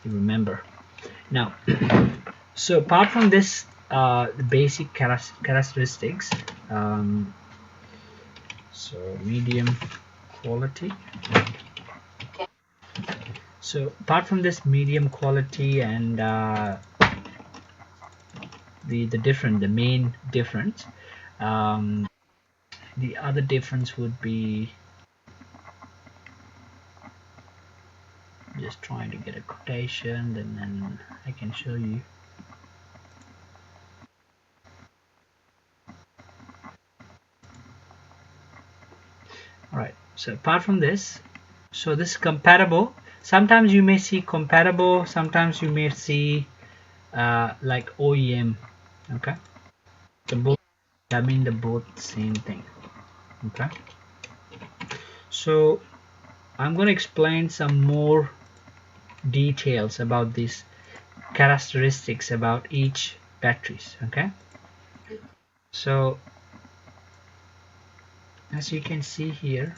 you remember. Now, so apart from this, the basic characteristics, so medium quality. So apart from this medium quality and the main difference, the other difference would be, just trying to get a quotation, then I can show you. Alright, so apart from this, so this is compatible. Sometimes you may see compatible, sometimes you may see like OEM. Okay, the both, I mean the both same thing. Okay, so I'm going to explain some more details about these characteristics about each batteries. Okay, so as you can see here,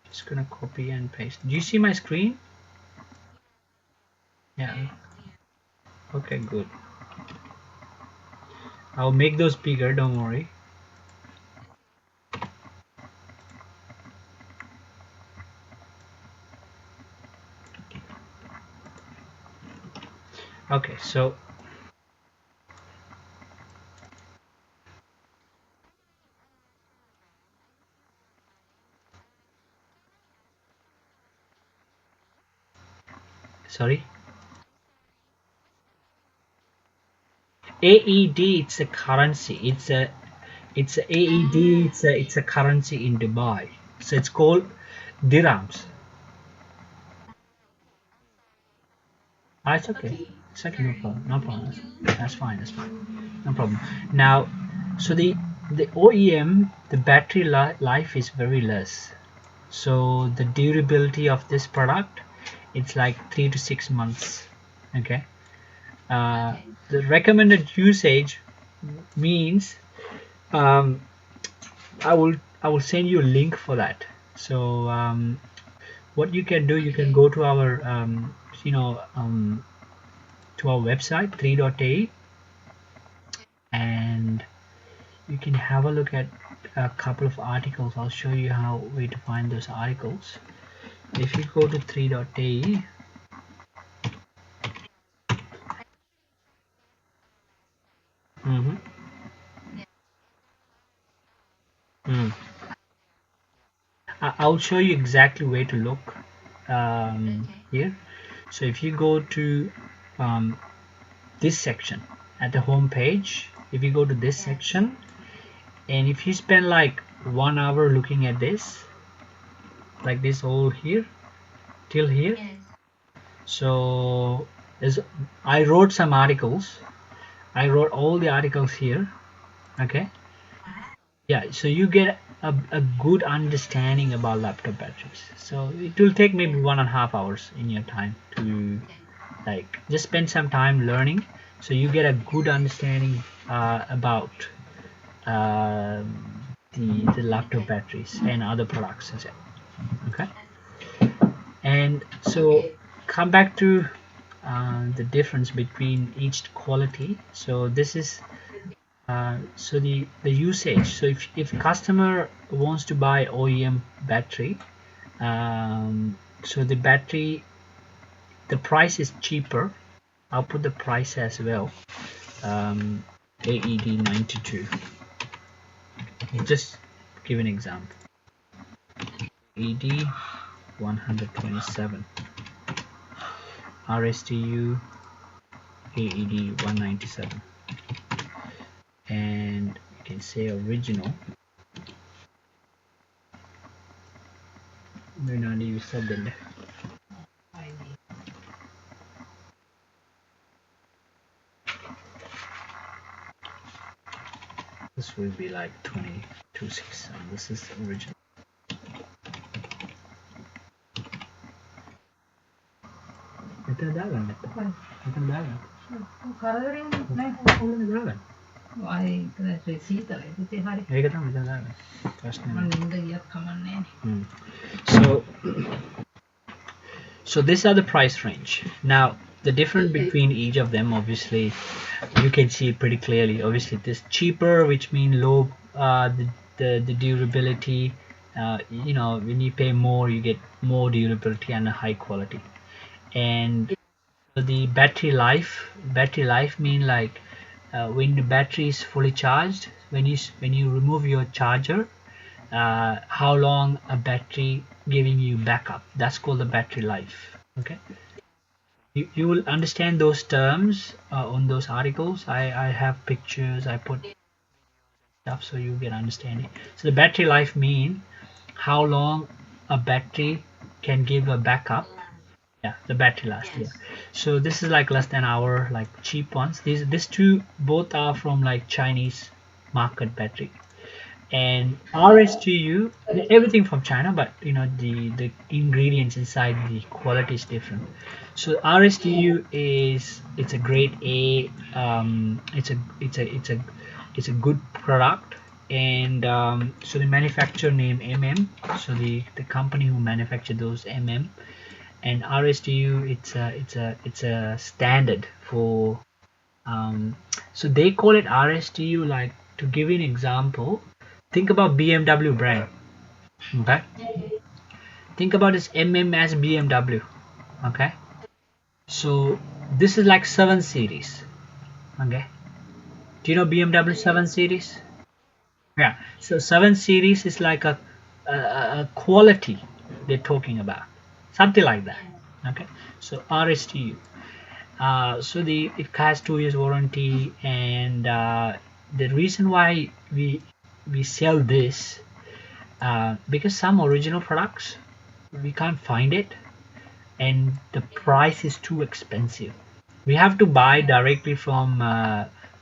just gonna copy and paste. Do you see my screen? Yeah. Okay, good. I'll make those bigger, don't worry. Okay, so sorry, AED, it's a currency. It's a AED, it's a currency in Dubai. So it's called dirhams. Ah, it's okay. It's okay, no problem. No problem. That's fine. That's fine. No problem. Now, so the OEM, the battery life is very less. So the durability of this product, it's like 3 to 6 months. Okay. The recommended usage means, um, I will send you a link for that. So what you can do, you can go to our you know to our website 3.a, and you can have a look at a couple of articles. I'll show you how where to find those articles. If you go to 3.a, mm-hmm, mm, I'll show you exactly where to look here. So if you go to this section at the home page, if you go to this section, and if you spend like 1 hour looking at this, like this all here till here, so I wrote some articles. I wrote all the articles here. Okay, yeah, so you get a good understanding about laptop batteries. So it will take maybe 1.5 hours in your time to like just spend some time learning, so you get a good understanding about the laptop batteries and other products as well. Okay, and so come back to the difference between each quality. So this is so the usage. So if customer wants to buy OEM battery, so the battery, the price is cheaper. I'll put the price as well. AED 92. Just give an example. AED 127. RSTU AED 197. And you can say original. This will be like 22.6. This is the original. Ito dagan ito. Ito dagan. Ulo dagan. Ay, receipt ala ito hari. Ay kata ito dagan. Trust me. So So these are the price range. Now the difference between each of them, obviously, you can see it pretty clearly. Obviously, this cheaper, which mean low, the durability. When you pay more, you get more durability and a high quality. And the battery life mean like when the battery is fully charged, when you remove your charger, how long a battery giving you backup. That's called the battery life. Okay, you will understand those terms on those articles. I have pictures. I put stuff so you get understanding. So the battery life mean how long a battery can give a backup. Yeah, the battery last. Yeah. So this is like less than hour, like cheap ones. These two both are from like Chinese market battery. And RSTU, everything from China, but the ingredients inside the quality is different. So RSTU is it's a grade A. It's a good product, and so the manufacturer name So the company who manufacture those and RSTU it's a standard for so they call it RSTU. Like, to give you an example, think about BMW brand. Okay, think about this as BMW. Okay, so this is like 7 series. Okay, do you know BMW 7 series? Yeah, so 7 series is like a quality they're talking about, something like that. Okay, so RSTU. So it has 2 years warranty, and the reason why we sell this, because some original products we can't find it, and the price is too expensive. We have to buy directly from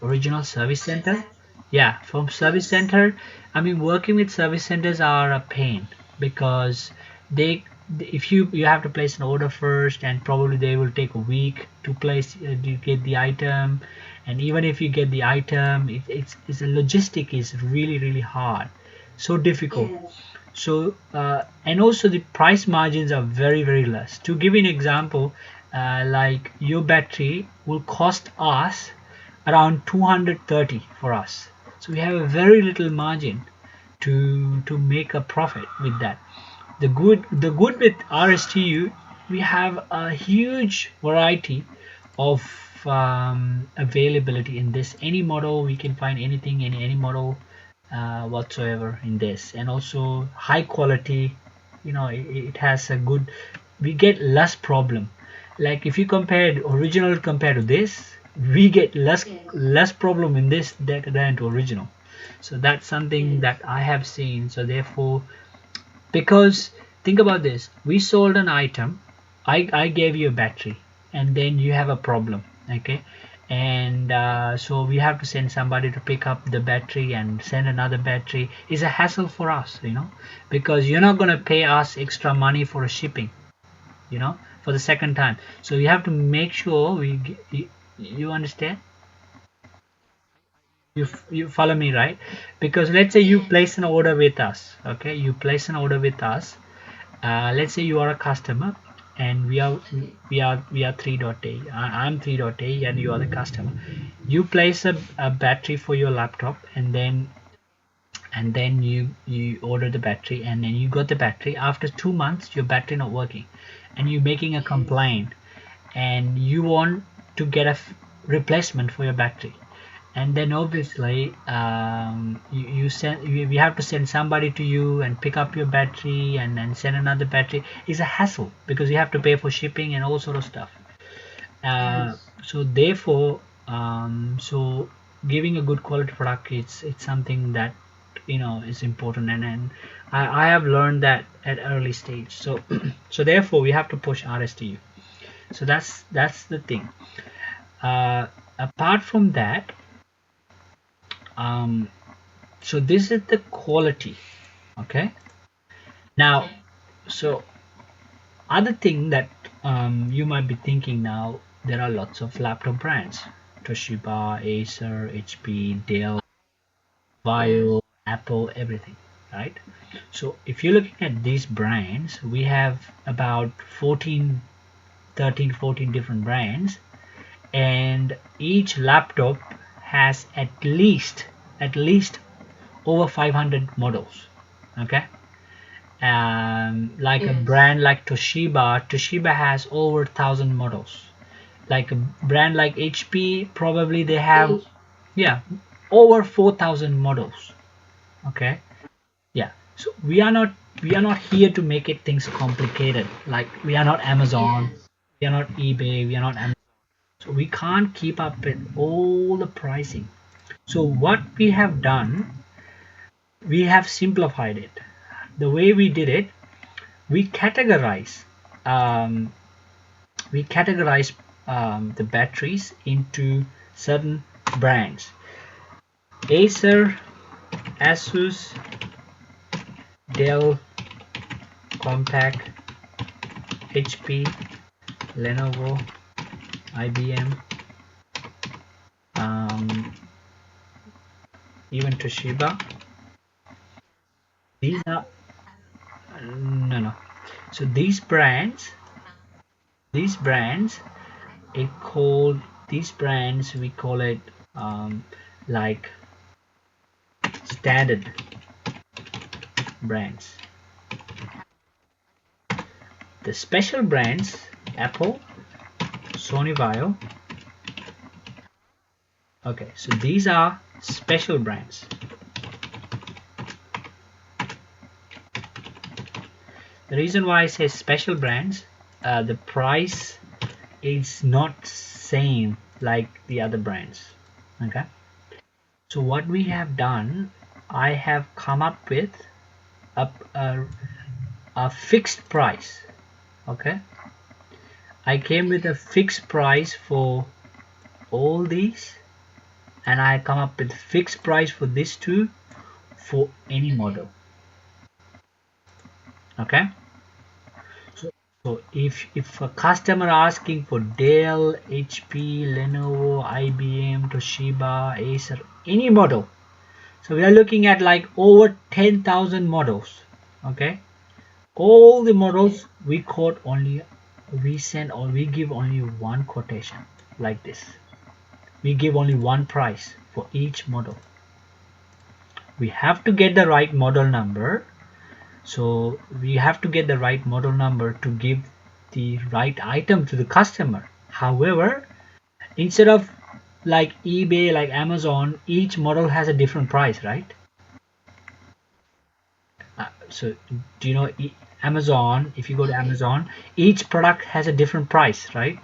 original service center. Yeah, from service center. I mean, working with service centers are a pain because they if you have to place an order first, and probably they will take a week to place to get the item. And even if you get the item, it's the logistic is really really hard, so difficult. So and also the price margins are very very less. To give you an example, like your battery will cost us around 230 for us, so we have a very little margin to make a profit with that. The good with RSTU, we have a huge variety of availability in this. Any model we can find anything in any model whatsoever in this, and also high quality. It has a good. We get less problem. Like, if you compare original compared to this, we get less problem in this than to original. So that's something that I have seen. So therefore, because think about this, we sold an item, I gave you a battery, and then you have a problem. Okay, and so we have to send somebody to pick up the battery and send another battery. Is a hassle for us, because you're not going to pay us extra money for a shipping, for the second time. So you have to make sure you understand. You follow me, right? Because let's say you place an order with us. Okay, you place an order with us. Let's say you are a customer, and we are 3.a. I'm 3.a, and you are the customer. You place a battery for your laptop, and then you order the battery, and then you got the battery. After 2 months, your battery not working, and you're making a complaint, and you want to get a replacement for your battery. And then obviously we have to send somebody to you and pick up your battery, and then send another battery. Is a hassle because you have to pay for shipping and all sort of stuff. So therefore, so giving a good quality product, it's something that is important. And I have learned that at early stage. So so therefore we have to push RSTU. So that's the thing. Apart from that, um, so this is the quality. Okay, now, so other thing that you might be thinking now, there are lots of laptop brands: Toshiba, Acer, HP, Dell, Vio, Apple, everything, right? So if you're looking at these brands, we have about 14 13, 14 different brands, and each laptop has at least over 500 models. Okay. Like a brand like Toshiba has over 1,000 models. Like a brand like HP, probably they have, yeah, over 4,000 models. Okay. Yeah. So we are not here to make it things complicated. Like we are not Amazon, we are not eBay, we are not Amazon. So we can't keep up with all the pricing. So what we have done, we have simplified it. The way we did it, we categorize um, we categorize the batteries into certain brands: Acer, Asus, Dell, Compaq, HP, Lenovo, IBM, um, even Toshiba. These are no, no. So these brands it called these brands we call it um, like standard brands. The special brands: Apple, Sony Vaio. Okay, so these are special brands. The reason why I say special brands, the price is not same like the other brands. Okay, so what we have done, I have come up with a, a, a fixed price. Okay, I came with a fixed price for all these, and I come up with fixed price for this too, for any model. Okay, so if a customer asking for Dell, HP, Lenovo, IBM, Toshiba, Acer, any model, so we are looking at like over 10,000 models. Okay, all the models we quote only, we send or we give only one quotation like this. We give only one price for each model. We have to get the right model number. So we have to get the right model number to give the right item to the customer. However, instead of like eBay, like Amazon, each model has a different price, right? So do you know Amazon? If you go to Amazon, each product has a different price, right?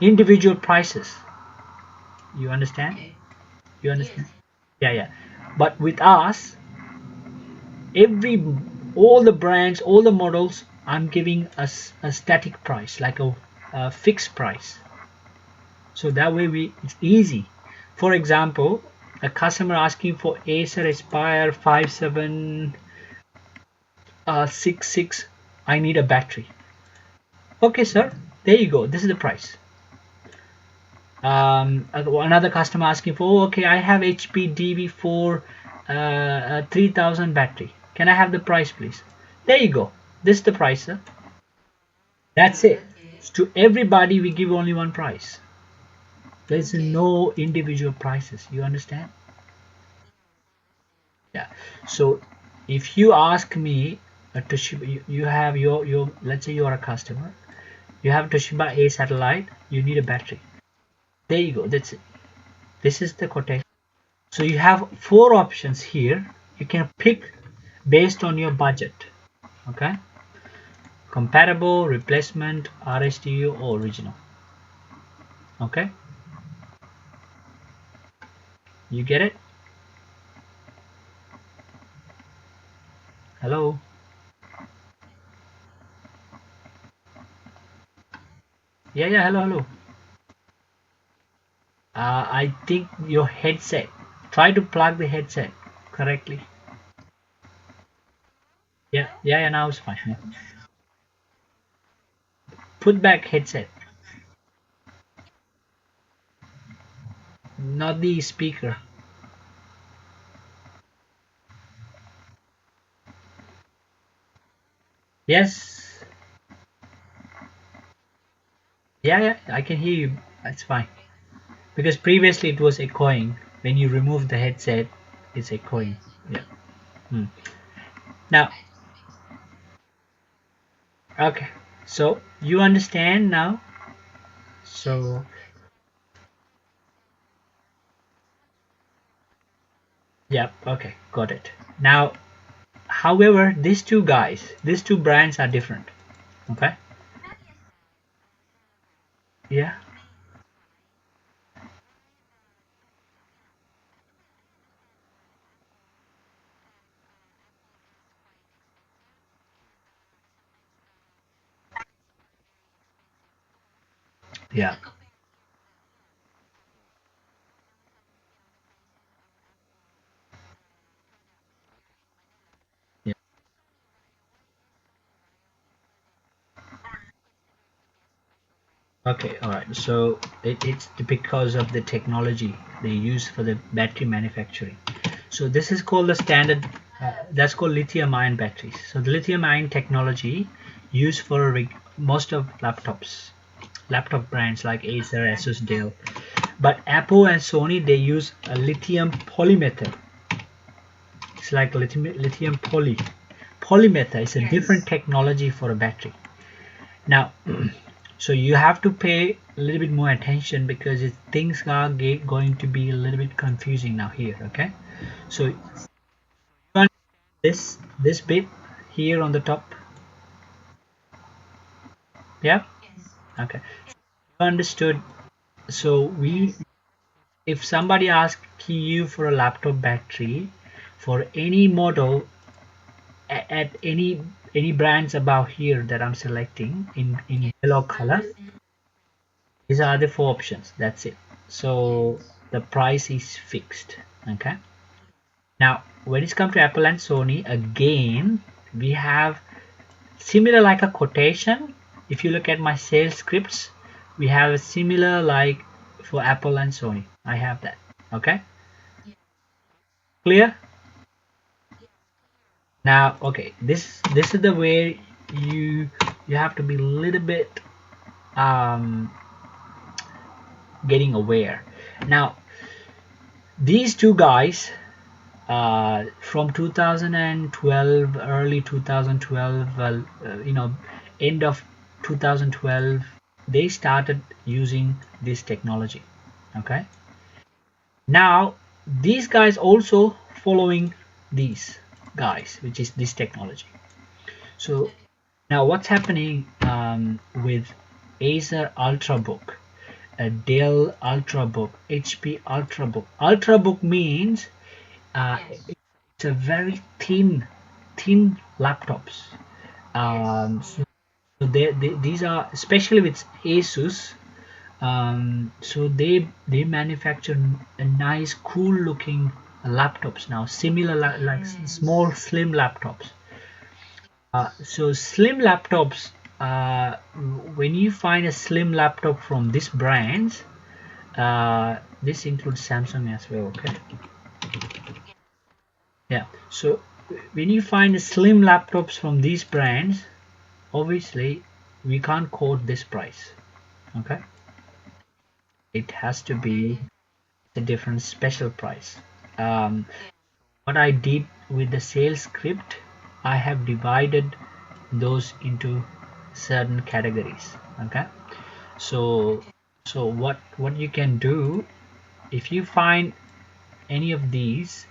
Individual prices. You understand? You understand? Yeah, yeah. But with us, every all the brands, all the models, I'm giving us a static price, like a fixed price. So that way it's easy. For example, a customer asking for Acer Aspire 5766, I need a battery. Okay, sir, there you go. This is the price. Another customer asking for, oh, okay, I have HP DB4 3000 battery. Can I have the price, please? There you go. This is the price, sir. That's it. To everybody, we give only one price. There's no individual prices. You understand? Yeah. So if you ask me, Toshiba, you have your let's say you are a customer. You have Toshiba A satellite. You need a battery. There you go. That's it. This is the quotation. So you have four options here. You can pick based on your budget. Okay. Compatible, replacement, RSTU, or original. Okay. You get it? Hello. Yeah, yeah. Hello, hello. I think your headset. Try to plug the headset correctly. Yeah, yeah, yeah. Now it's fine. Yeah. Put back headset, not the speaker. Yes. Yeah, yeah, I can hear you. That's fine. Because previously it was echoing. When you remove the headset, it's echoing. Yeah. Hmm. Now, okay. So you understand now. So, yeah. Okay, got it. Now, however, these two brands are different. Okay. Yeah. Yeah. Yeah. Okay. All right. So it's because of the technology they use for the battery manufacturing. So this is called the standard. That's called lithium-ion batteries. So the lithium-ion technology used for most of laptop brands like Acer, Asus, Dell. But Apple and Sony they use a lithium polymetal. It's like lithium polymetal. It's a different technology for a battery. Now, so you have to pay a little bit more attention because things are going to be a little bit confusing now here. Okay, so this bit here on the top. Yeah. Okay. Understood. So we, if somebody asks you for a laptop battery for any model at any brands above here that I'm selecting in yellow color, these are the four options. That's it. So the price is fixed. Okay. Now when it's come to Apple and Sony, again we have similar like a quotation. If you look at my sales scripts, we have a similar like for Apple and Sony. I have that. Okay, clear? Now, okay, this is the way you have to be a little bit um, getting aware. Now, these two guys from 2012, early 2012, well, end of 2012, they started using this technology. Okay, now these guys also following these guys, which is this technology. So now what's happening with Acer Ultrabook, Dell Ultrabook, HP Ultrabook? Ultrabook means it's a very thin laptops. So these are especially with Asus. So they manufacture a nice, cool looking laptops now, similar like small slim laptops. So slim laptops. Uh, when you find a slim laptop from this brand, this includes Samsung as well. Okay. Yeah. So when you find slim laptops from these brands, obviously we can't quote this price. Okay. It has to be a different special price. Um, what I did with the sales script, I have divided those into certain categories. Okay. So what you can do if you find any of these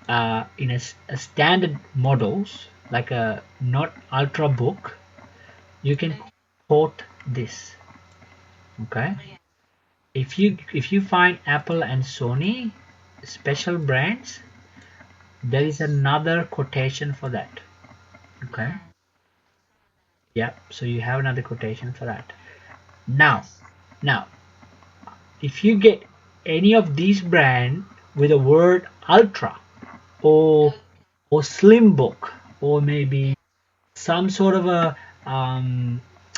in a standard models like a not ultra book, you can quote this. Okay. If you find Apple and Sony special brands, there is another quotation for that. Okay. Yeah. So you have another quotation for that. Now if you get any of these brand with a word ultra or slim book or maybe some sort of a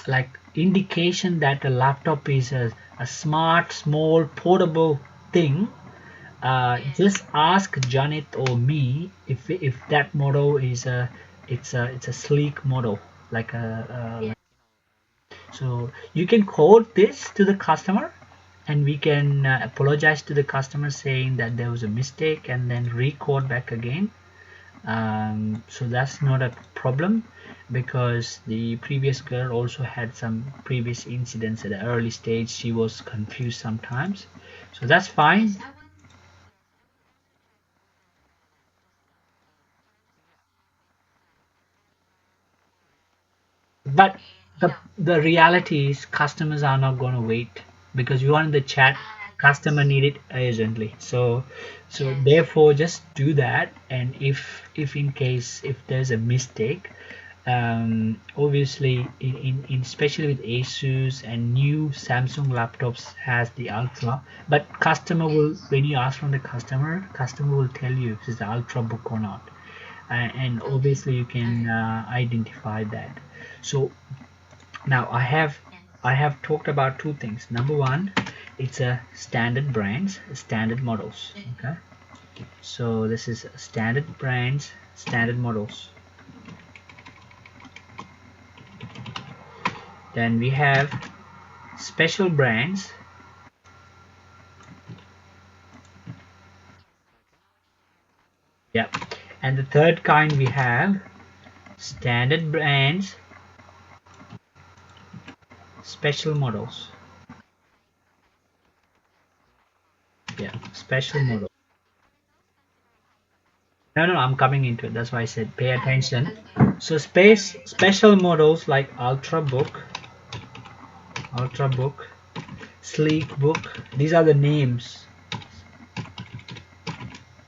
like indication that a laptop is a smart small portable thing, just ask Janet or me if that model is a it's a sleek model like a So you can quote this to the customer, and we can apologize to the customer saying that there was a mistake, and then re-quote back again. So that's not a problem, because the previous girl also had some previous incidents at the early stage. She was confused sometimes, so that's fine. But the reality is customers are not going to wait, because you are in the chat. Customer need it urgently. So therefore just do that. And if in case if there's a mistake, obviously in especially with Asus and new Samsung laptops has the Ultra, but customer will, when you ask from the customer will tell you if it's the Ultra book or not. And obviously you can identify that. So now I have talked about two things. Number one, it's a standard brands, standard models. Okay, so this is standard brands, standard models. Then we have special brands. Yeah, and the third kind we have standard brands, special models. Yeah, special model. No, no, I'm coming into it. That's why I said pay attention. So space special models like Ultrabook, Sleekbook. These are the names.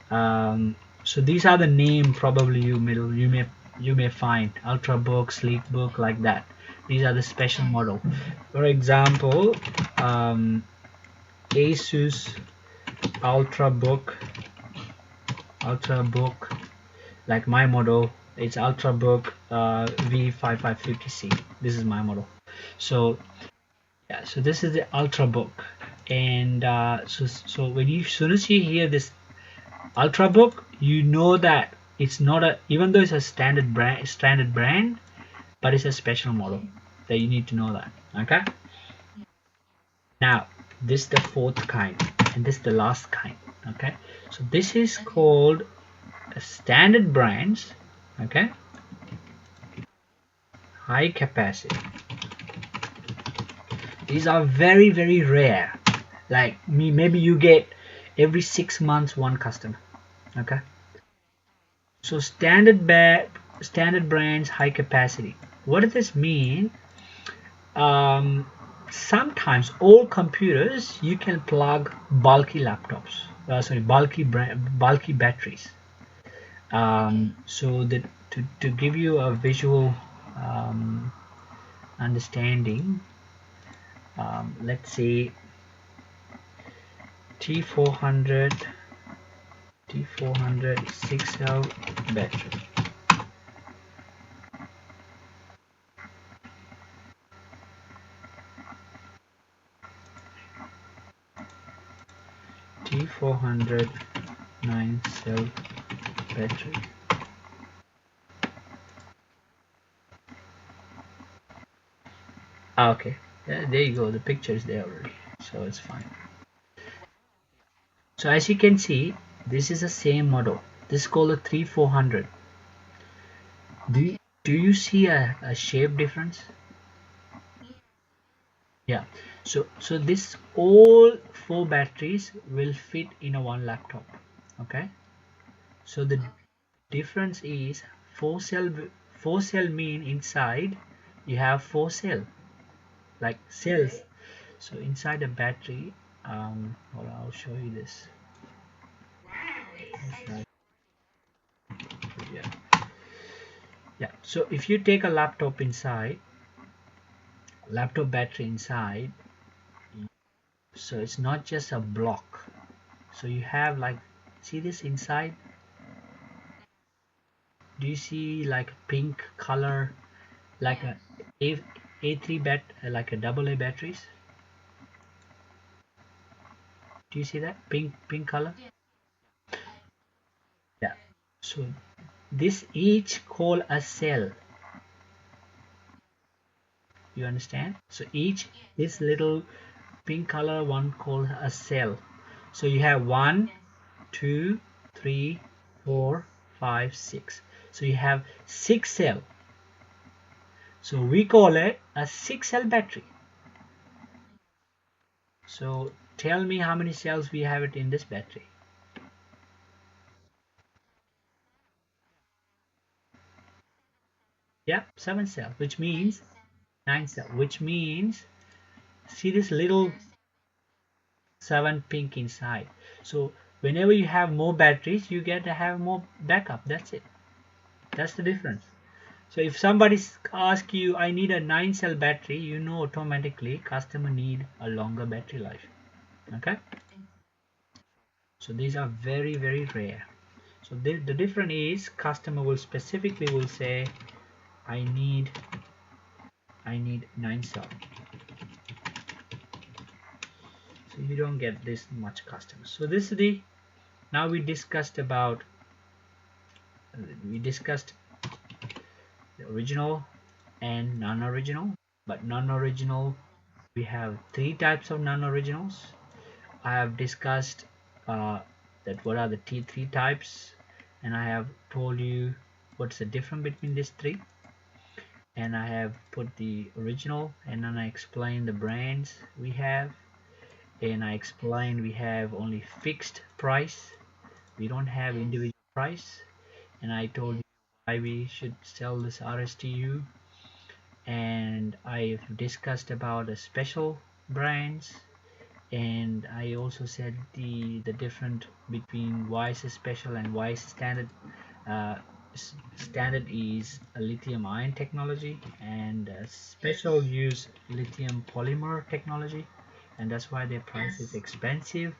So these are the name probably you may find Ultrabook, Sleekbook, like that. These are the special model. For example, Asus Ultrabook, Ultrabook, like my model. It's Ultrabook V5550C. This is my model. So yeah, so this is the Ultrabook, and so when you, as soon as you hear this Ultrabook, you know that it's not a, even though it's a standard brand, but it's a special model. That you need to know that. Okay. Now this is the fourth kind, and this is the last kind. Okay. So this is called a standard brands. Okay. High capacity. These are very very rare. Like me, maybe you get every 6 months one customer. Okay. So standard brands high capacity. What does this mean? Um, Sometimes all computers you can plug bulky laptops. Sorry, bulky batteries. So that to give you a visual um, understanding, let's say T400 T400 6 cell battery. T400 9 cell battery. Okay, there you go. The picture is there already, so it's fine. So as you can see, this is the same model. This is called a 3400. Do you see a shape difference? Yeah. So this all four batteries will fit in a one laptop. Okay. So the difference is four cell mean inside you have four cell, like cells. So inside the battery, hold on, I'll show you this. Yeah, yeah. So if you take a laptop battery inside, so it's not just a block. So you have like, see this inside? Do you see like pink color, like a A3 like a double A batteries? Do you see that pink color? Yeah. So this each call a cell. You understand? So each this little pink color one called a cell. So you have one, two, three, four, five, six. So you have six cell. So we call it a six cell battery. So tell me how many cells we have it in this battery. Yeah, seven cell, which means nine cell, which means see this little seven pink inside. So whenever you have more batteries, you get to have more backup. That's it. That's the difference. So if somebody asks you, I need a 9 cell battery, you know automatically customer need a longer battery life. Okay. So these are very, very rare. So the difference is customer will specifically will say, I need I need 9 cell. So you don't get this much customers. So this is the now we discussed the original and non-original. But non-original, we have three types of non-originals. I have discussed that what are the three types, and I have told you what's the difference between these three. And I have put the original, and then I explained the brands we have, and I explained we have only fixed price. We don't have individual price, and I told you why we should sell this RSTU, and I've discussed about the special brands, and I also said the difference between why is special and why is standard. Uh, Standard is a lithium ion technology, and special use lithium polymer technology, and that's why their price is expensive.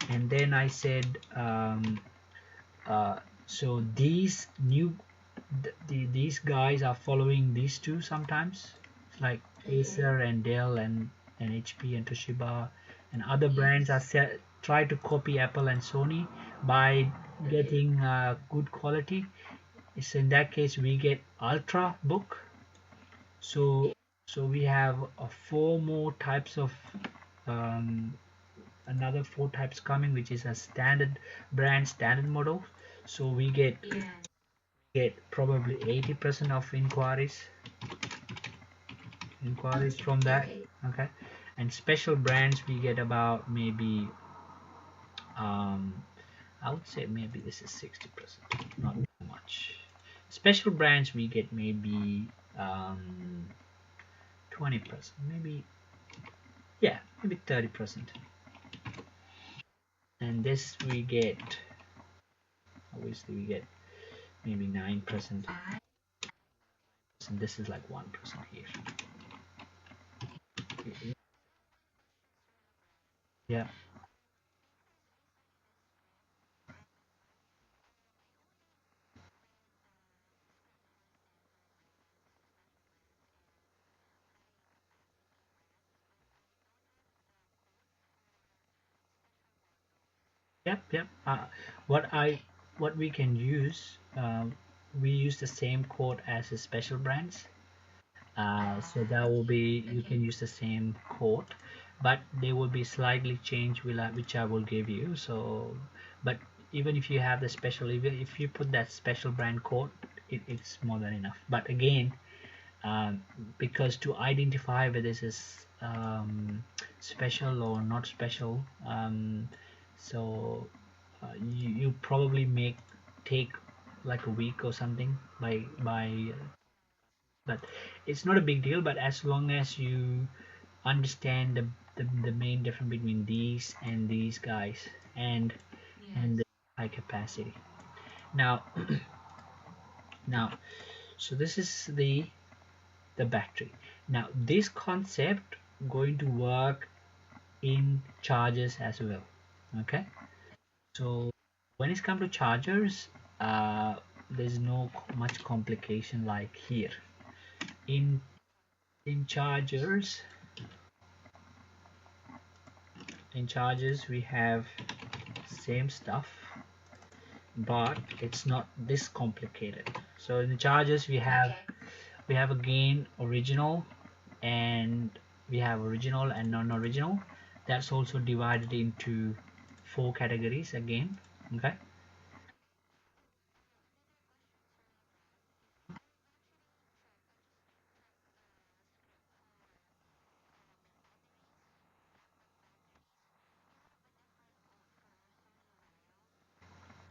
And then I said uh, so these new these guys are following these two sometimes. It's like Acer and Dell and HP and Toshiba and other brands are try to copy Apple and Sony by getting good quality. So in that case we get Ultra Book. So so we have four more types of um, another four types coming, which is a standard brand standard model. So we get probably 80% of inquiries from that. Okay, and special brands we get about maybe um, I would say maybe this is 60%, not too much. Special brands we get maybe 20%, maybe, yeah, maybe 30%. And this we get, obviously we get maybe 9%, and this is like 1% here. Yeah. Yep, yep. What we can use, we use the same code as the special brands. So that will be you can use the same code, but they will be slightly changed, which I will give you. So, but even if you have the special, if you put that special brand code, it's more than enough. But again, um, because to identify whether this is special or not special, so you probably make take like a week or something by but it's not a big deal. But as long as you understand the main difference between these and these guys, and the high capacity. Now now so this is the battery. Now this concept going to work in chargers as well. Okay, so when it's come to chargers, there's no much complication like here. In in chargers, we have same stuff, but it's not this complicated. So in the chargers we have again original, and we have original and non-original. That's also divided into four categories again. Okay.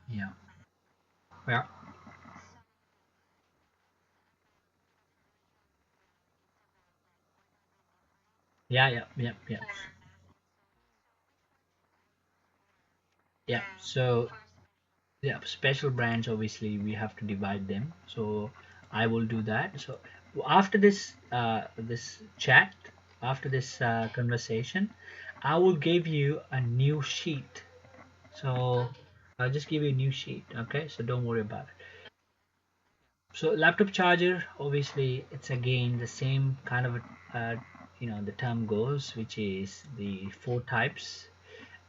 Yeah. Yeah. Yeah. Yeah. Yeah. Yeah. Yeah. So yeah, special brands obviously we have to divide them. So I will do that. So after this chat, after this conversation, I will give you a new sheet. So I'll just give you a new sheet. Okay. So don't worry about it. So laptop charger, obviously, it's again the same kind of the term goes, which is the four types,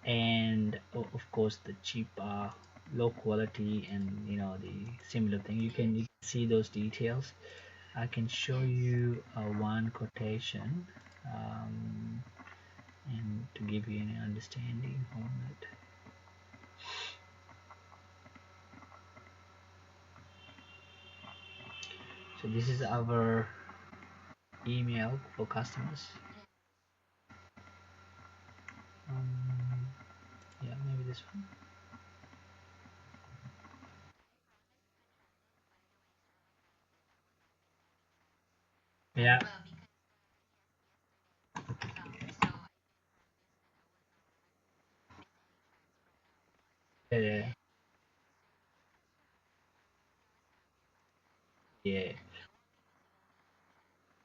and of course the cheap, low quality, and the similar thing. You can see those details. I can show you one quotation, um, and to give you an understanding on it. So this is our email for customers. Um, yeah, maybe this one. Yeah, yeah, yeah.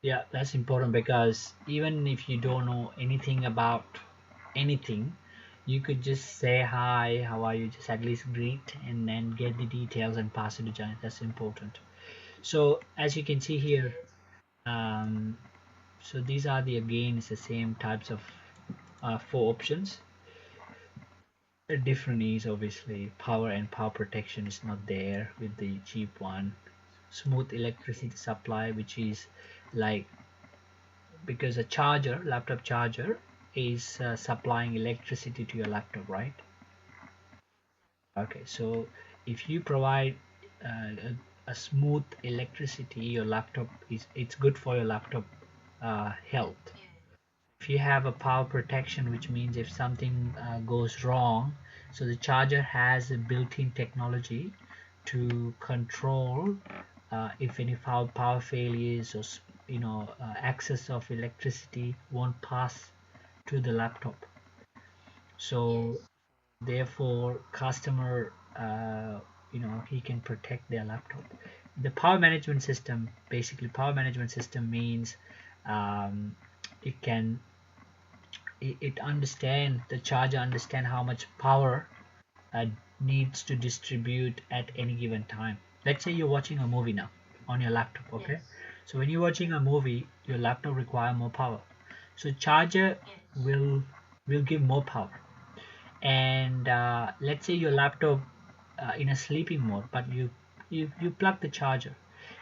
Yeah, that's important because even if you don't know anything about anything, you could just say hi, how are you, just at least greet and then get the details and pass it to Janet. That's important. So as you can see here, um, so these are the again it's the same types of four options. The difference is obviously power and power protection is not there with the cheap one. Smooth electricity supply, which is like because a charger, laptop charger, is supplying electricity to your laptop, right? Okay, so if you provide a smooth electricity, your laptop is it's good for your laptop health. If you have a power protection, which means if something goes wrong, so the charger has a built-in technology to control if any power failures or access of electricity won't pass to the laptop. So therefore customer he can protect their laptop. The power management system, basically power management system means um, it can it understand the charger understand how much power uh, needs to distribute at any given time. Let's say you're watching a movie now on your laptop, okay? So when you're watching a movie, your laptop require more power. So charger will will give more power. And let's say your laptop in a sleeping mode, but you plug the charger.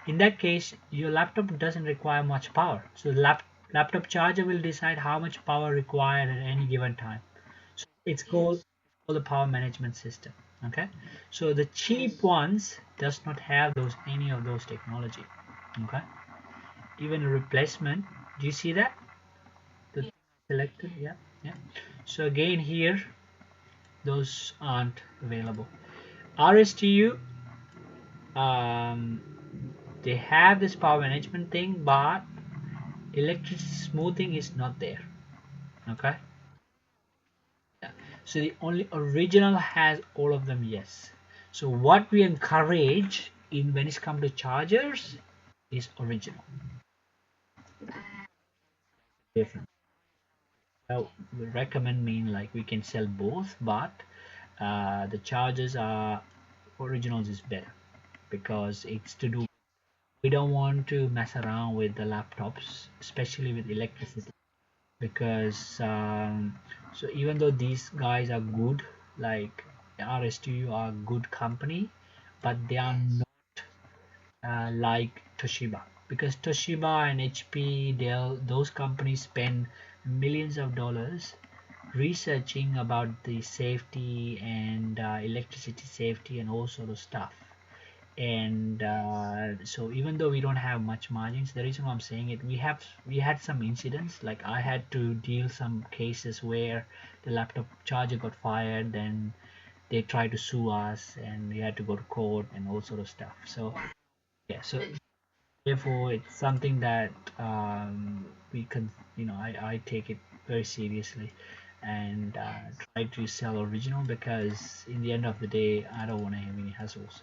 In that case, your laptop doesn't require much power. So the laptop charger will decide how much power required at any given time. It's called the power management system. Okay, so the cheap ones does not have those any of those technology. Okay, even a replacement. Do you see that? The selected, yeah, yeah. So again here, those aren't available. RSTU, um, they have this power management thing, but electric smoothing is not there. Okay, yeah. So the only original has all of them, yes. So what we encourage in when it comes to chargers is original. Different. Well, we recommend mean like we can sell both, but the chargers are originals is better because it's to do. We don't want to mess around with the laptops, especially with electricity, because so even though these guys are good, like RSTU are good company, but they are not like Toshiba. because Toshiba and HP, Dell, those companies spend millions of dollars researching about the safety and electricity safety and all sort of stuff. And so even though we don't have much margins, the reason why I'm saying it, we had some incidents. Like I had to deal some cases where the laptop charger got fired, then they tried to sue us, and we had to go to court and all sort of stuff. So yeah, so therefore it's something that we can, I take it very seriously, and try to sell original, because in the end of the day I don't want to have any hassles.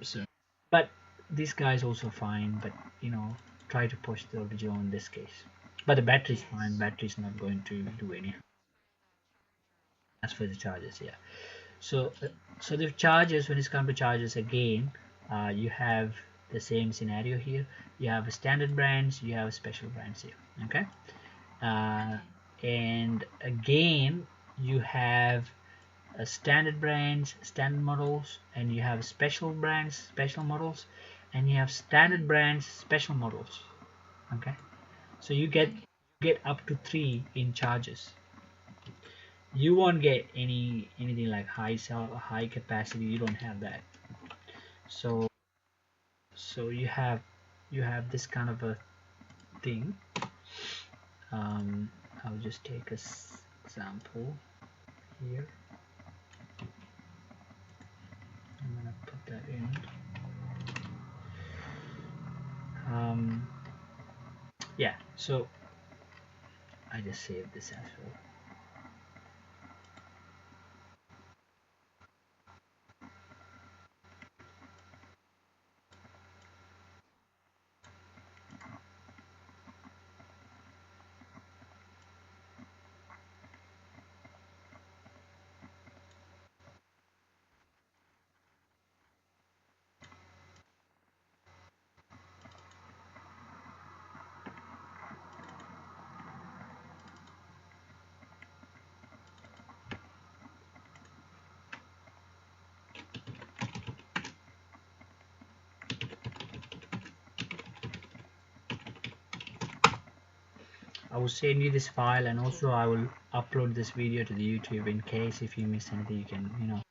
So, but this guy is also fine, but try to push the original in this case. But the battery's fine. Battery's not going to do any. As for the charges, yeah. So, so the charges, when it's come to charges again, you have the same scenario here. You have standard brands, you have special brands here. Okay, uh, and again you have standard brands, standard models, and you have special brands, special models, and you have standard brands, special models. Okay, so you get up to three in charges. You won't get anything like high capacity. You don't have that. So you have this kind of a thing. I'll just take a example here. I'm gonna put that in. Um, yeah. So I just saved this as well. I will send you this file, and also I will upload this video to the YouTube in case if you miss anything, you can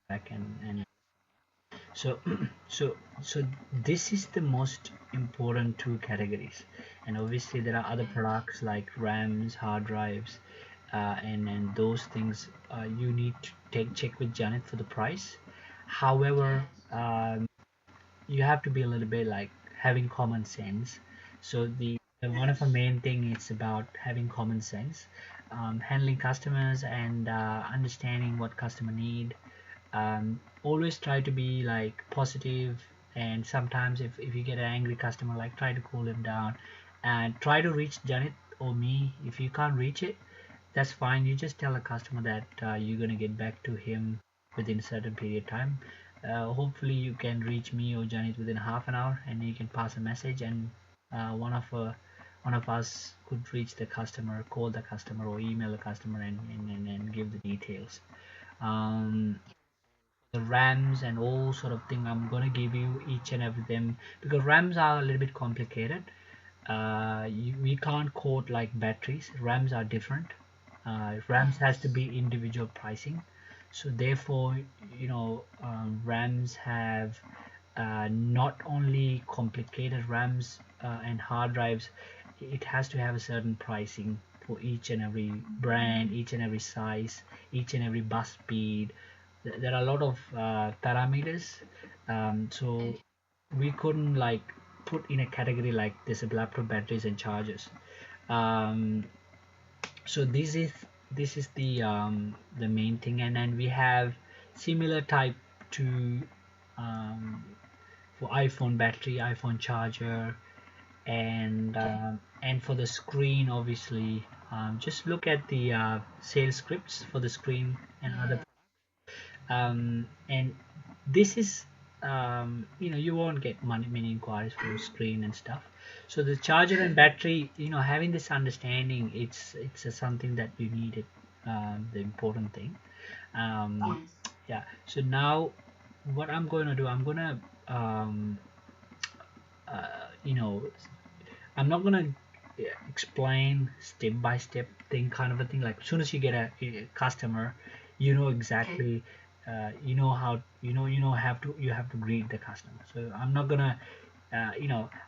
back and so so this is the most important two categories, and obviously there are other products like RAMs, hard drives, and those things you need to check with Janet for the price. However, you have to be a little bit like having common sense. So the one of the main thing it's about having common sense, handling customers and understanding what customer need. Always try to be like positive, and sometimes if you get an angry customer, like try to cool him down and try to reach Janet or me. If you can't reach it, that's fine. You just tell the customer that you're gonna get back to him within a certain period of time. Hopefully you can reach me or Janet within half an hour, and you can pass a message, and one of us could reach the customer, call the customer, or email the customer, and give the details. um, the RAMs and all sort of thing, I'm gonna give you each and every them, because RAMs are a little bit complicated. We can't quote like batteries. RAMs are different. RAMs has to be individual pricing. So therefore, RAMs have not only complicated RAMs and hard drives. It has to have a certain pricing for each and every brand, each and every size, each and every bus speed. There are a lot of parameters. So we couldn't like put in a category like this laptop batteries and chargers. Um, so this is the main thing, and then we have similar type to for iPhone battery, iPhone charger, and for the screen, obviously, just look at the sales scripts for the screen and other. And this is you won't get many inquiries for screen and stuff. So the charger and battery, having this understanding, it's something that we needed, the important thing. um, yeah. So now what I'm going to do, I'm going to you know, I'm not gonna explain step by step thing kind of a thing. Like as soon as you get a customer, you know exactly, you have to greet the customer. So I'm not gonna,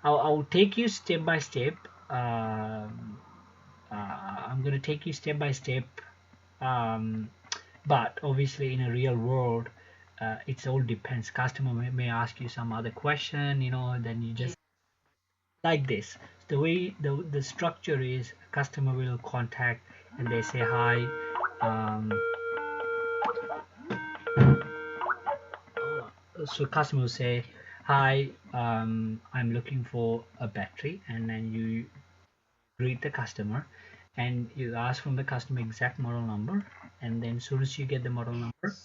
I'll take you step by step. I'm gonna take you step by step. Um, but obviously in a real world, it's all depends. Customer may ask you some other question, then you just like this. The way the structure is, customer will contact and they say hi. Um, so customer will say hi. I'm looking for a battery, and then you greet the customer, and you ask from the customer exact model number, and then as soon as you get the model number,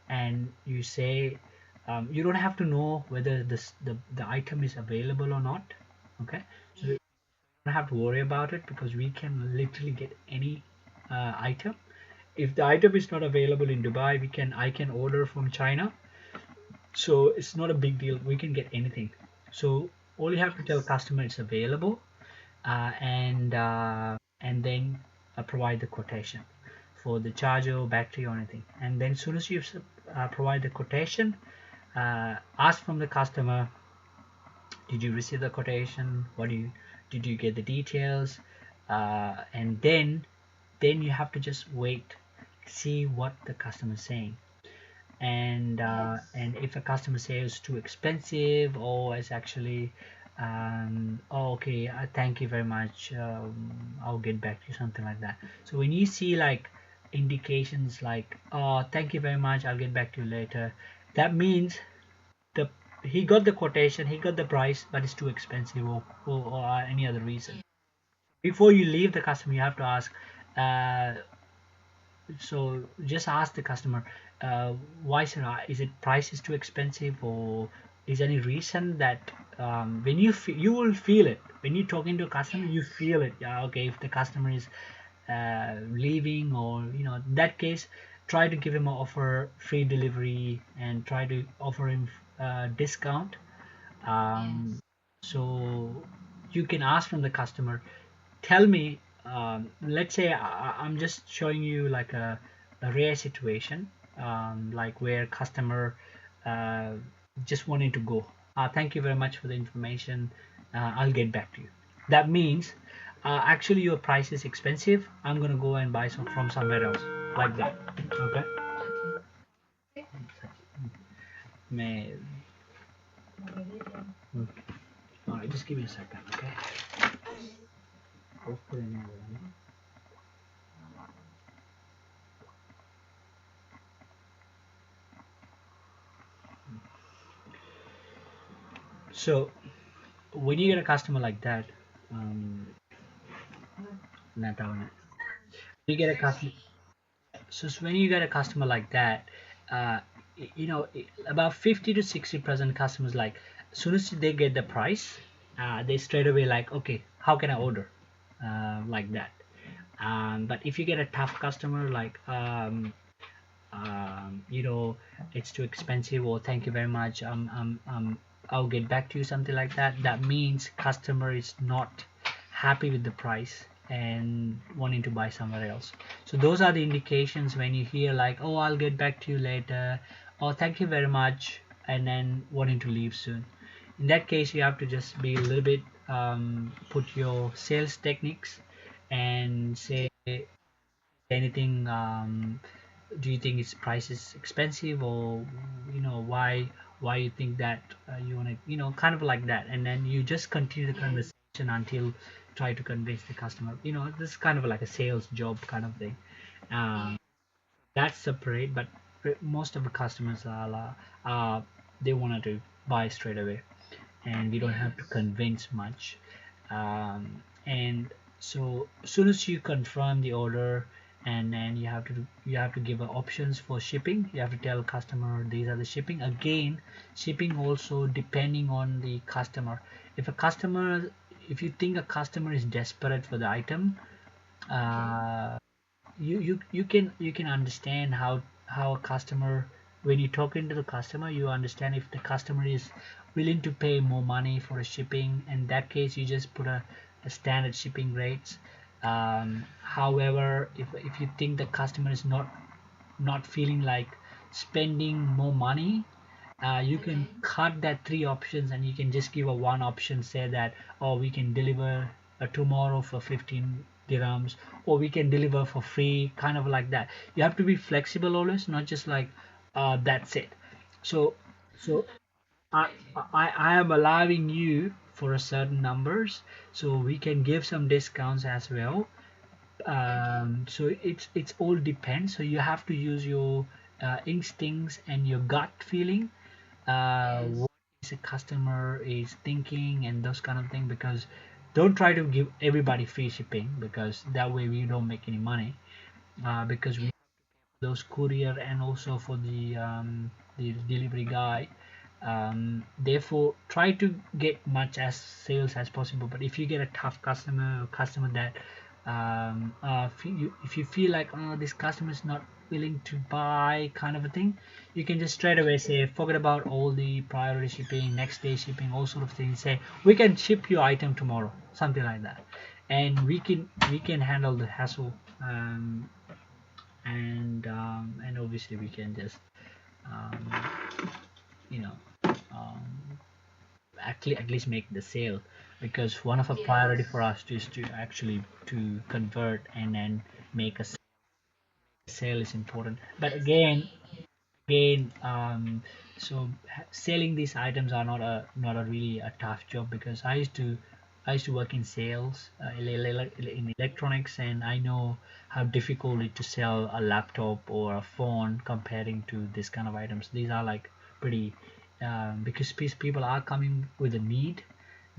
and you say, you don't have to know whether the item is available or not. Okay, so you don't have to worry about it because we can literally get any item. If the item is not available in Dubai, I can order from China, so it's not a big deal. We can get anything. So all you have to tell customer it's available, and then provide the quotation for the charger or battery or anything. And then as soon as you provide the quotation, ask from the customer, did you receive the quotation? Did you get the details? And then you have to just wait, see what the customer is saying. And if a customer says too expensive or it's actually, oh, okay, thank you very much, I'll get back to you, something like that. So when you see like indications like, oh, thank you very much, I'll get back to you later, that means the he got the quotation, he got the price, but it's too expensive, or any other reason. Before you leave the customer, you have to ask, uh, so just ask the customer, why sir, is it price is too expensive, or is any reason that, when you will feel it when you're talking to a customer, you feel it. Yeah, okay, if the customer is leaving, or in that case, try to give him an offer free delivery and try to offer him discount. So you can ask from the customer, tell me, let's say I'm just showing you like a rare situation, like where customer uh, just wanted to go, thank you very much for the information, I'll get back to you. That means, actually your price is expensive, I'm gonna go and buy some from somewhere else, like that. Okay. May, all right, just give me a second. Okay. Hopefully not really. So when you get a customer like that, um, not down it. You get a customer. So when you get a customer like that, uh, about 50 to 60% customers, like as soon as they get the price, they straight away like, okay, how can I order, like that. But if you get a tough customer like, you know, it's too expensive, or thank you very much, I'll get back to you, something like that, that means customer is not happy with the price and wanting to buy somewhere else. So those are the indications when you hear like, oh, I'll get back to you later, or thank you very much, and then wanting to leave soon. In that case, you have to just be a little bit, put your sales techniques and say anything, do you think its price is expensive, or why you think that, you want to, kind of like that, and then you just continue the conversation until try to convince the customer. This is kind of like a sales job kind of thing. um, that's separate, but most of the customers are, they wanted to buy straight away, and we don't have to convince much. And so as soon as you confirm the order, and then you have to give options for shipping. You have to tell customer these are the shipping. Again, shipping also depending on the customer. If you think a customer is desperate for the item, you can understand how a customer when you talk into the customer, you understand if the customer is willing to pay more money for a shipping. In that case, you just put a standard shipping rates. However, if you think the customer is not feeling like spending more money, you can cut that three options and you can just give a one option, say that, oh, we can deliver tomorrow for 15 dirhams, or we can deliver for free, kind of like that. You have to be flexible always, not just like that's it. So so I am allowing you for a certain numbers, so we can give some discounts as well. So it's all depends, so you have to use your instincts and your gut feeling, what is a customer is thinking and those kind of thing, because don't try to give everybody free shipping, because that way we don't make any money, because we those courier and also for the delivery guy. Therefore, try to get much as sales as possible. But if you get a tough customer that if you feel like, oh, this customer is not willing to buy, kind of a thing, you can just straight away say forget about all the priority shipping, next day shipping, all sort of things. Say we can ship your item tomorrow, something like that, and we can handle the hassle. And obviously we can just um, you know um, at least make the sale, because one of a priority for us is to actually to convert and then make a sale is important. But again, so selling these items are not a really a tough job, because I used to work in sales, in electronics, and I know how difficult it to sell a laptop or a phone comparing to this kind of items. These are like pretty, because people are coming with a need.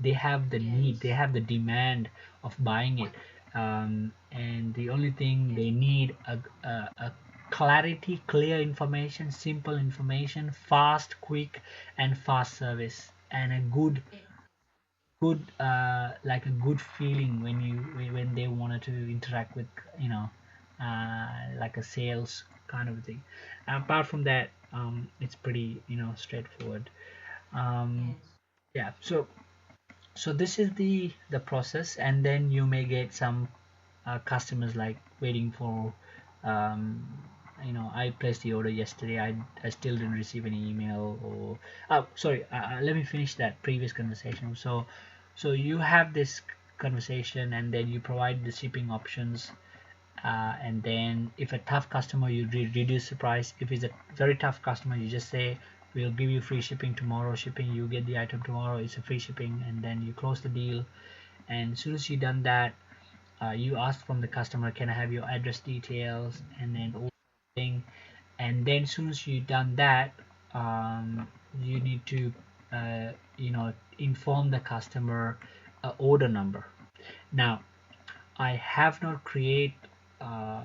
They have the need, they have the demand of buying it, and the only thing they need a clarity, clear information, simple information, fast, quick, and fast service, and a like a good feeling when when they wanted to interact with, like a sales kind of thing. Apart from that, it's pretty, straightforward. um, yeah. So this is the process, and then you may get some customers like waiting for, um, I placed the order yesterday. I still didn't receive any email, or oh, sorry, let me finish that previous conversation. So you have this conversation, and then you provide the shipping options, and then if a tough customer, you reduce the price. If it's a very tough customer, you just say we'll give you free shipping tomorrow, shipping, you get the item tomorrow, it's a free shipping, and then you close the deal. And as soon as you done that, you ask from the customer, can I have your address details, and then all thing. And then as soon as you done that, you need to inform the customer order number. Now, I have not create uh,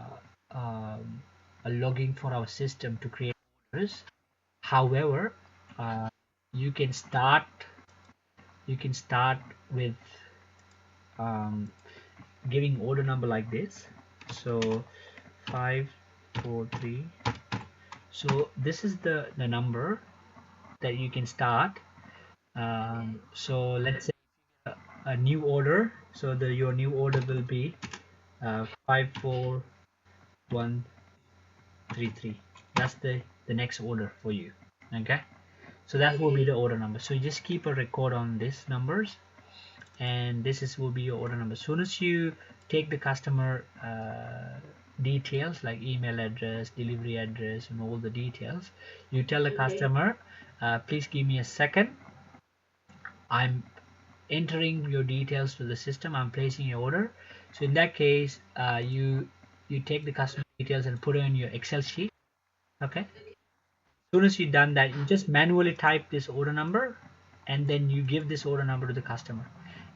um, a login for our system to create orders. However, uh, you can start you can start with um, giving order number like this. So 543. So this is the number that you can start. So let's say a new order. So your new order will be 54133. That's the next order for you. Okay. So that will be the order number. So you just keep a record on these numbers, and this is will be your order number. As soon as you take the customer details like email address, delivery address, and all the details, you tell the customer, please give me a second. I'm entering your details to the system. I'm placing your order. So in that case, you take the customer details and put it in your Excel sheet. Okay. Soon as you've done that, you just manually type this order number, and then you give this order number to the customer.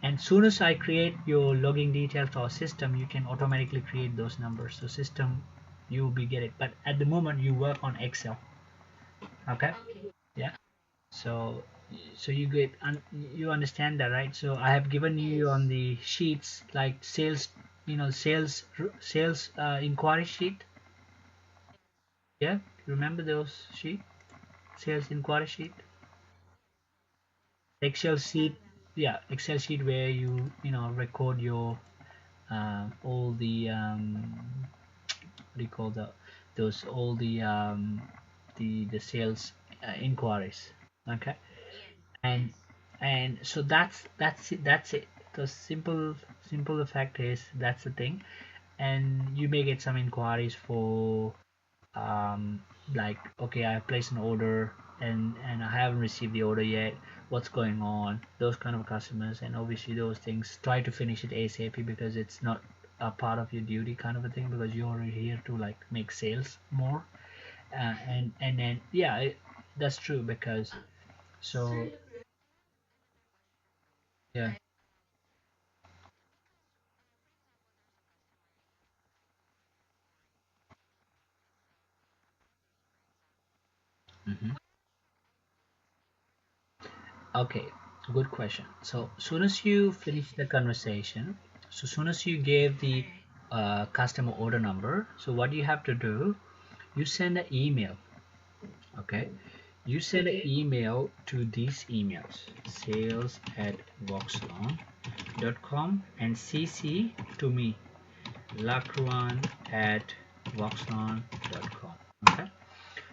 And soon as I create your login details to our system, you can automatically create those numbers. So system, you will be get it. But at the moment, you work on Excel. Okay. Yeah. So you you understand that, right? So I have given you on the sheets like sales, sales inquiry sheet. Yeah. Remember those sheet? sales inquiry sheet? Excel sheet, yeah, Excel sheet where you record your all the what do you call those all the sales inquiries. Okay, and so that's it. The simple the fact is that's the thing, and you may get some inquiries for um, like, okay, I placed an order and I haven't received the order yet. What's going on? Those kind of customers, and obviously those things, try to finish it ASAP because it's not a part of your duty kind of a thing, because you're here to like make sales more. And then yeah, that's true because so yeah. hmm Okay, good question. So soon as you finish the conversation, so soon as you gave the customer order number, so what you have to do, you send an email. Okay, you send an email to these emails: sales@voxlon.com and CC to me, lacruan@voxlon.com. Okay,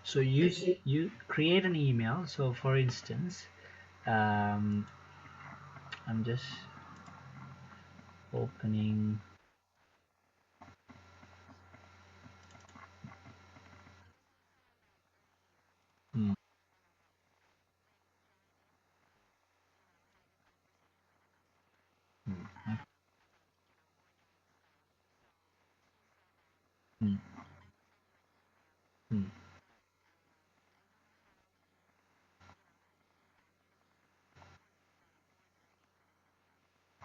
so you create an email. So for instance, um, I'm just opening. Hmm, hmm, hmm, hmm.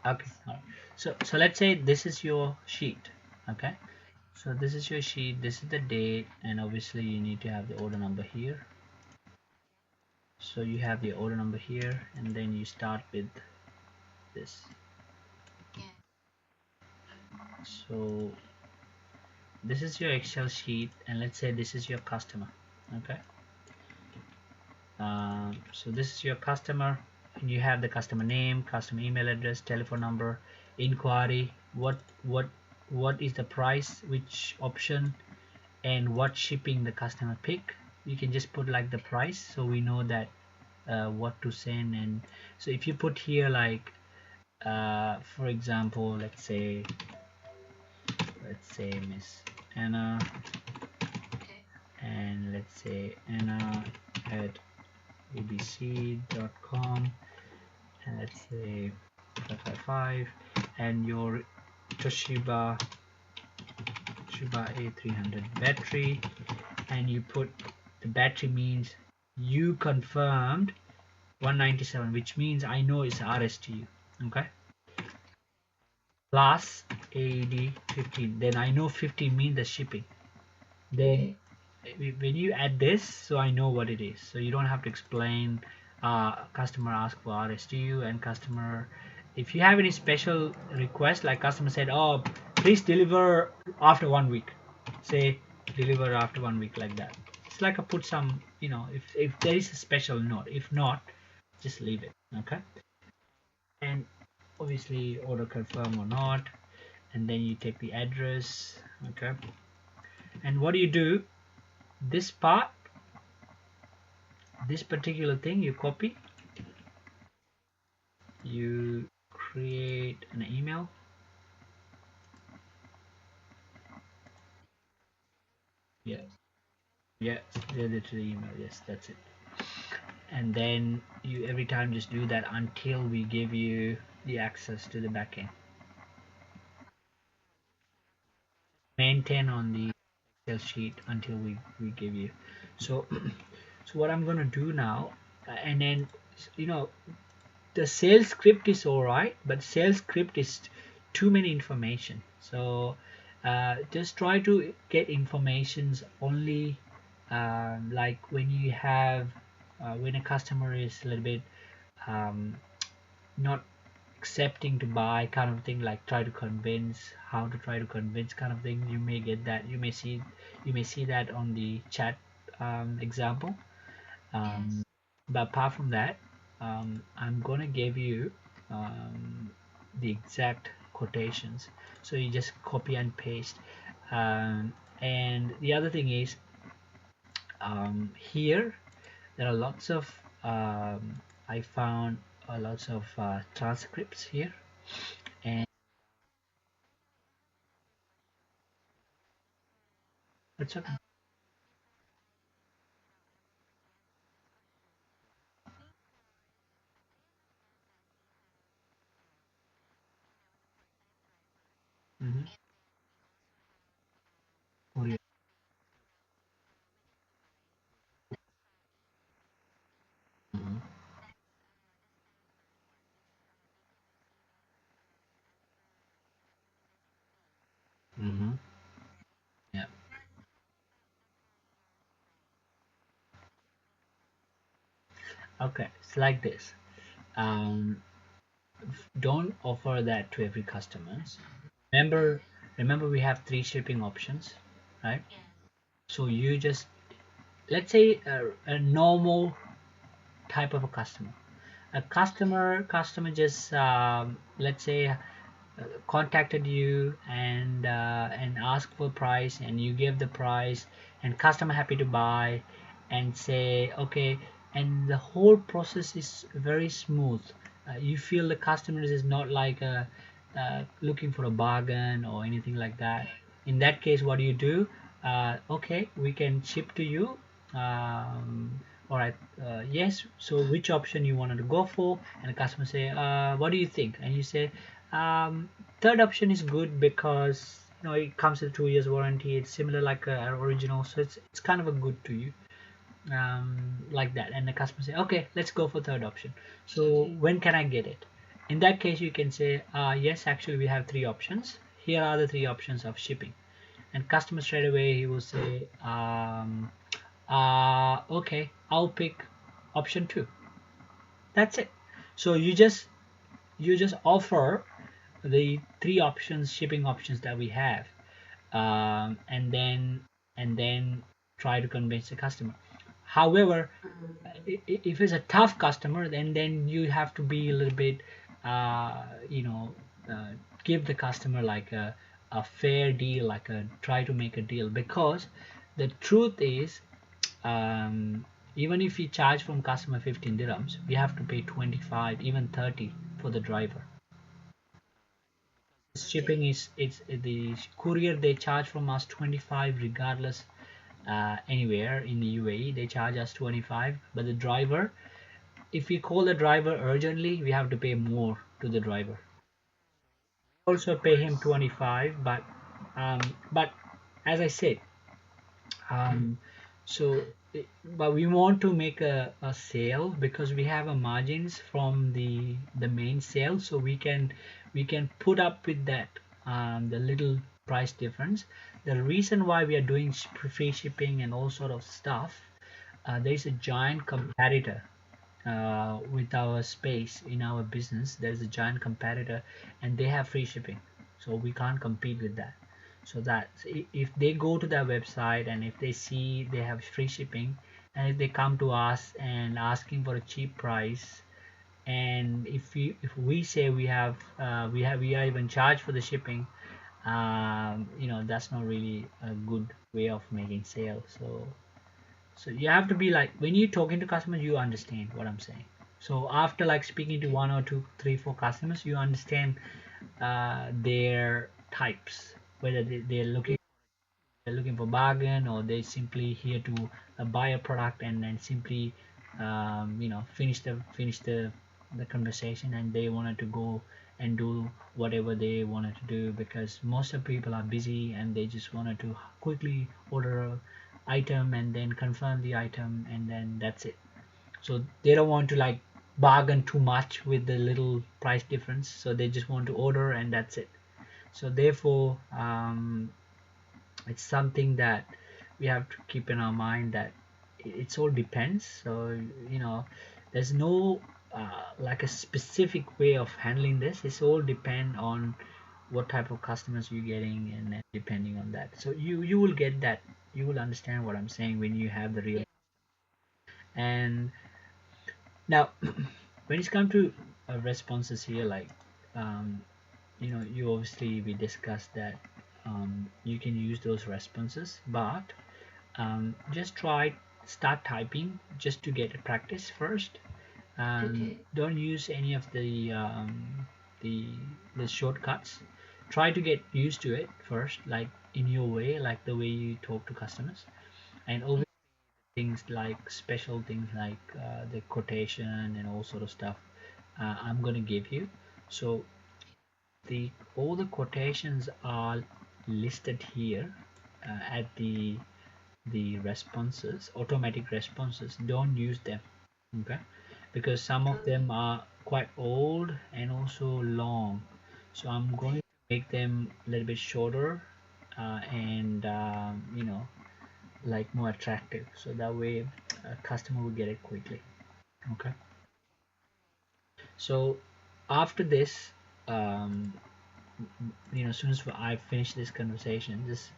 Okay, all right. So let's say this is your sheet. Okay, so this is your sheet. This is the date, and obviously you need to have the order number here. So you have the order number here, and then you start with this. So this is your Excel sheet, and let's say this is your customer. Okay, so this is your customer, and you have the customer name, customer email address, telephone number, inquiry, what is the price, which option, and what shipping the customer pick. You can just put like the price, so we know that what to send. And so if you put here like for example, let's say Miss Anna, and let's say Anna at abc.com, and let's say 555, and your Toshiba A300 battery, and you put the battery means you confirmed 197, which means I know it's RSTU. Okay, plus AD 15, then I know 15 means the shipping. Then when you add this, so I know what it is, so you don't have to explain. Customer asked for RSTU, and customer, if you have any special request, like customer said, oh, please deliver after 1 week, say deliver after 1 week, like that. It's like I put some, if there is a special note. If not, just leave it. Okay, and obviously order confirm or not, and then you take the address. Okay, and what do you do? This part, this particular thing, you copy, you create an email. Yes, yes, add it to the email. Yes, that's it. And then you every time just do that until we give you the access to the backend. Maintain on the Excel sheet until we give you. So so what I'm gonna do now, and then you know the sales script is all right, but sales script is too many information. So just try to get informations only, like when you have when a customer is a little bit um, not accepting to buy kind of thing, like try to convince, how to try to convince kind of thing. You may get that, you may see that on the chat example. But apart from that, I'm gonna give you um, the exact quotations. So you just copy and paste. And the other thing is, here there are lots of I found lots of transcripts here, and it's okay. Mm-hmm. Mm-hmm. Mm-hmm. Yeah. Okay. It's like this. Um, don't offer that to every customers. Remember, remember we have three shipping options, right? So you just let's say a normal type of a customer. A customer just let's say contacted you and asked for price and you gave the price and customer happy to buy and say okay, and the whole process is very smooth. You feel the customer is not like looking for a bargain or anything like that. In that case, what do you do? Okay, we can ship to you. All right, yes, so which option you wanted to go for? And the customer say what do you think? And you say third option is good because it comes with 2 years warranty. It's similar like our original, so it's kind of a good to you, like that. And the customer say, okay, let's go for third option. So when can I get it? In that case, you can say, yes, actually we have three options. Here are the three options of shipping. And customer straight away he will say, okay, I'll pick option two. That's it. So you just offer the three options shipping options that we have, and then try to convince the customer. However, if it's a tough customer, then you have to be a little bit uh, you know uh, give the customer like a fair deal, like a try to make a deal, because the truth is, even if we charge from customer 15 dirhams, we have to pay 25, even 30 for the driver. Shipping is it's the courier, they charge from us 25 regardless. Anywhere in the UAE they charge us 25, but the driver, if we call the driver urgently, we have to pay more to the driver. Also pay him 25, um, but as I said, um, so but we want to make a sale because we have a margins from the main sale, so we can put up with that, the little price difference. The reason why we are doing free shipping and all sort of stuff, there is a giant competitor with our space in our business. There's a giant competitor and they have free shipping, so we can't compete with that. So that if they go to their website and if they see they have free shipping, and if they come to us and asking for a cheap price, and if we say we are even charged for the shipping, that's not really a good way of making sales. So you have to be like, when you're talking to customers, you understand what I'm saying. So after like speaking to one or two, three, four customers, you understand their types, whether they're looking for bargain, or they simply here to buy a product and then simply finish the conversation, and they wanted to go and do whatever they wanted to do, because most of people are busy and they just wanted to quickly order a item and then confirm the item, and then that's it. So they don't want to like bargain too much with the little price difference, so they just want to order and that's it. So therefore, it's something that we have to keep in our mind, that it's all depends. So there's no like a specific way of handling this. It's all depend on what type of customers you're getting, and then depending on that, so you will get that, you will understand what I'm saying when you have the real. And now, when it's come to responses here, like you obviously we discussed that you can use those responses, but just try start typing just to get a practice first. Don't use any of the the shortcuts. Try to get used to it first, like in your way, like the way you talk to customers, and obviously things like special things like the quotation and all sort of stuff. I'm gonna give you. So the all the quotations are listed here at the responses, automatic responses. Don't use them, okay? Because some of them are quite old and also long. So I'm going to make them a little bit shorter and like more attractive. So that way, a customer will get it quickly. Okay. So after this, um, as soon as I finish this conversation, just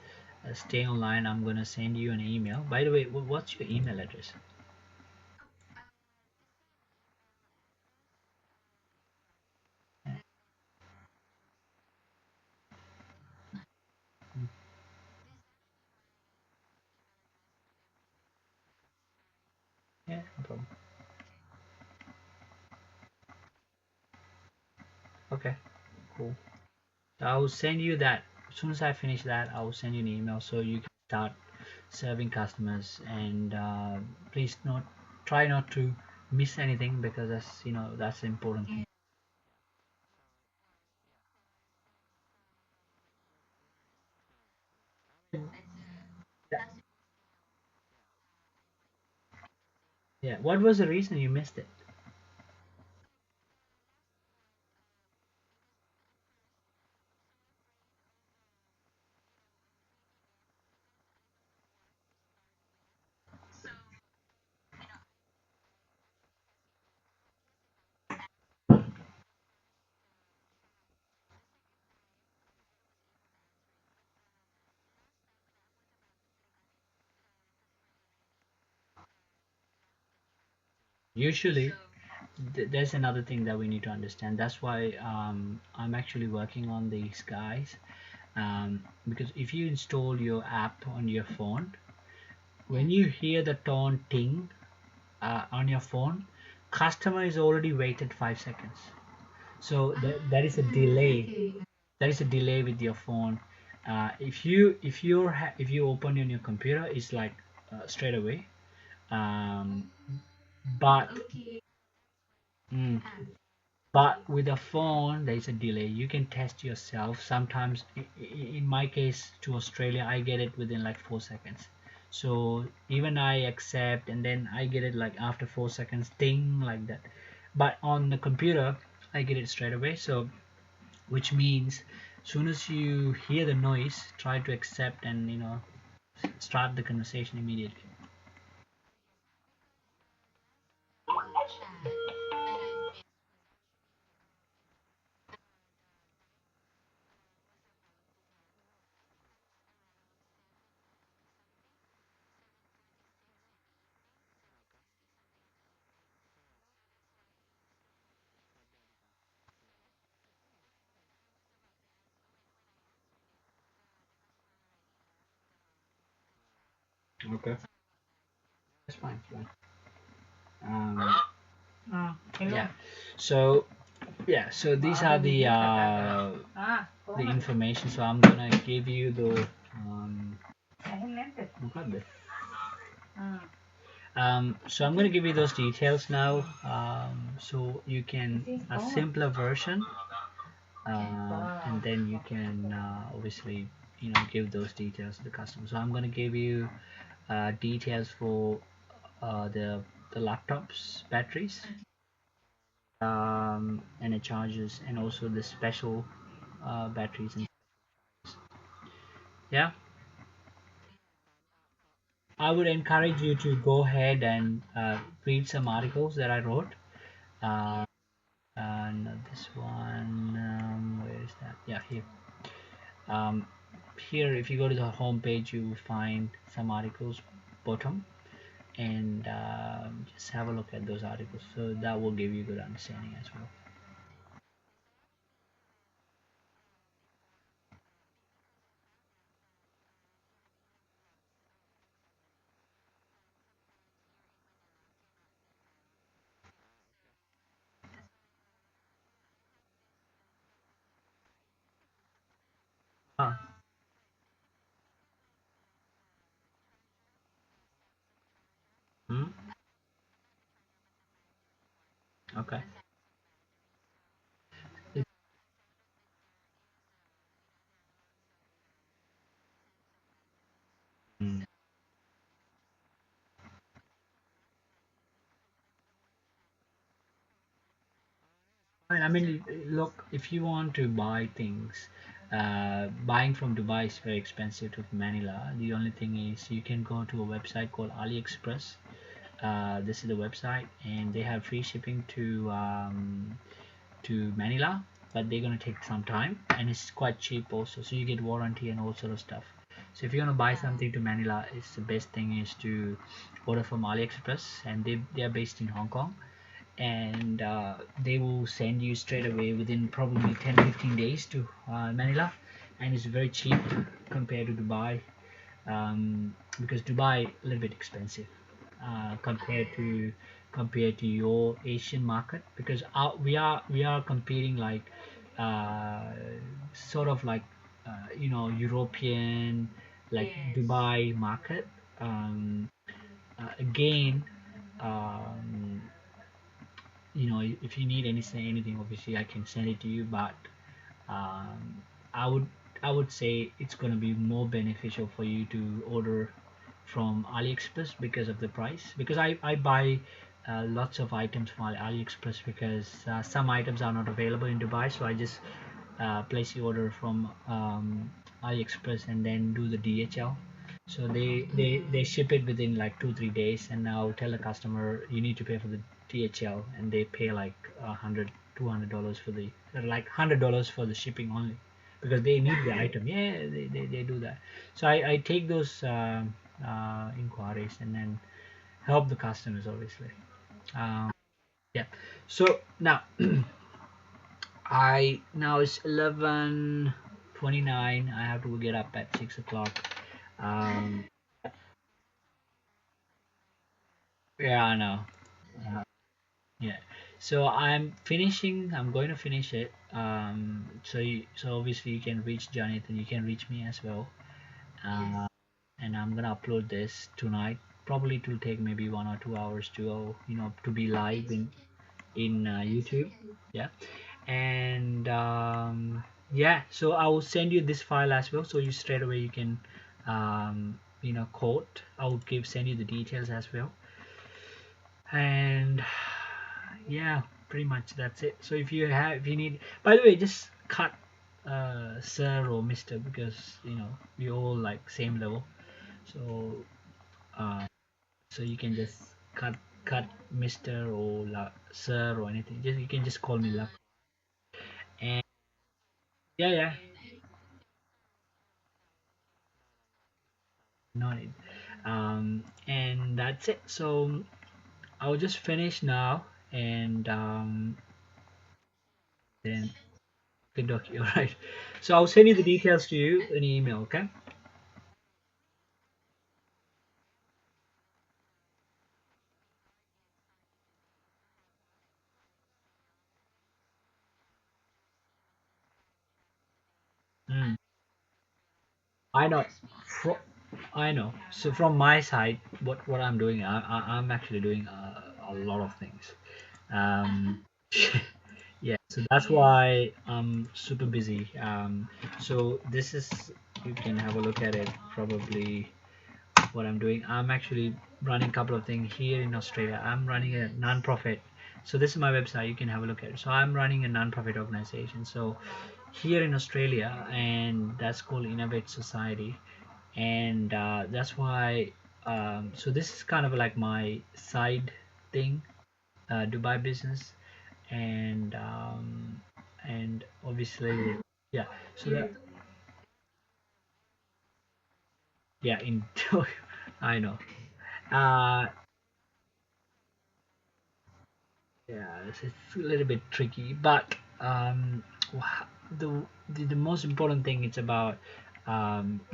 stay online. I'm gonna send you an email. By the way, what's your email address? Yeah, no problem. Okay, cool. So I'll send you that. As soon as I finish that, I'll send you an email so you can start serving customers. And please not try not to miss anything because that's the important thing. Yeah. Yeah. What was the reason you missed it? Usually, there's another thing that we need to understand. That's why I'm actually working on these guys. Because if you install your app on your phone, when you hear the tone ting on your phone, customer is already waited 5 seconds. So that is a delay. There is a delay with your phone. If you open on your computer, it's like straight away. Um, but mm, but with a phone, there is a delay. You can test yourself. Sometimes, in my case, to Australia, I get it within like 4 seconds. So even I accept, and then I get it like after 4 seconds, ding like that. But on the computer, I get it straight away. So which means, soon as you hear the noise, try to accept and start the conversation immediately. Okay. That's fine. It's fine. Um, yeah. So yeah. So these are the information. So I'm gonna give you the okay. So I'm gonna give you those details now. So you can a simpler version, and then you can obviously give those details to the customer. So I'm gonna give you details for the laptops batteries, and the chargers, and also the special batteries. And yeah, I would encourage you to go ahead and read some articles that I wrote. Uh, and this one, where is that? Yeah, here. Um, Here, if you go to the home page, you will find some articles bottom. and just have a look at those articles. So that will give you good understanding as well. Ah, hmm? Okay. Mm. I mean, look, if you want to buy things, buying from Dubai is very expensive to Manila. The only thing is you can go to a website called AliExpress. This is the website, and they have free shipping to Manila, but they're gonna take some time, and it's quite cheap also. So you get warranty and all sort of stuff. So if you're gonna buy something to Manila, it's the best thing is to order from AliExpress, and they are based in Hong Kong, and they will send you straight away within probably 10-15 days to Manila, and it's very cheap compared to Dubai, because Dubai a little bit expensive compared to your Asian market, because we are competing like uh, sort of like European, like Dubai market. Again, um, if you need anything, obviously I can send it to you, but um, I would I would say it's going to be more beneficial for you to order from AliExpress because of the price. Because I buy lots of items from AliExpress because some items are not available in Dubai, so I just place the order from AliExpress and then do the DHL. So they ship it within like 2-3 days, and now tell the customer you need to pay for the DHL, and they pay like $100-$200 for the like $100 for the shipping only, because they need the item. Yeah, they do that. So I take those inquiries and then help the customers, obviously. Um, yeah. So now it's 11:29. I have to get up at 6 o'clock. Um, yeah, I know. Uh, yeah. So I'm going to finish it. So obviously you can reach Jonathan. You can reach me as well. Uh, and I'm gonna upload this tonight. Probably it will take maybe 1 or 2 hours to to be live in YouTube. Yeah. And yeah, so I will send you this file as well, so you straight away you can quote. I'll give send you the details as well, and yeah, pretty much that's it. So if you need, by the way, just cut sir or mister, because we all like same level. So uh, so you can just cut mister or sir or anything. Just you can just call me luck. And yeah, yeah, no need. And that's it. So I'll just finish now, and then good luck. All right. So I'll send you the details to you in email. Okay. Mm. I know. Fro- I know. So from my side, what I'm doing, I'm actually doing a lot of things. Um, yeah. So that's why I'm super busy. So this is, you can have a look at it probably what I'm doing. I'm actually running a couple of things here in Australia. I'm running a non-profit. So this is my website. You can have a look at it. So I'm running a non-profit organization. So here in Australia, and that's called Innovate Society, and that's why. So this is kind of like my side thing, Dubai business, and obviously, yeah. So that, yeah, in I know. Yeah, it's a little bit tricky, but the most important thing it's about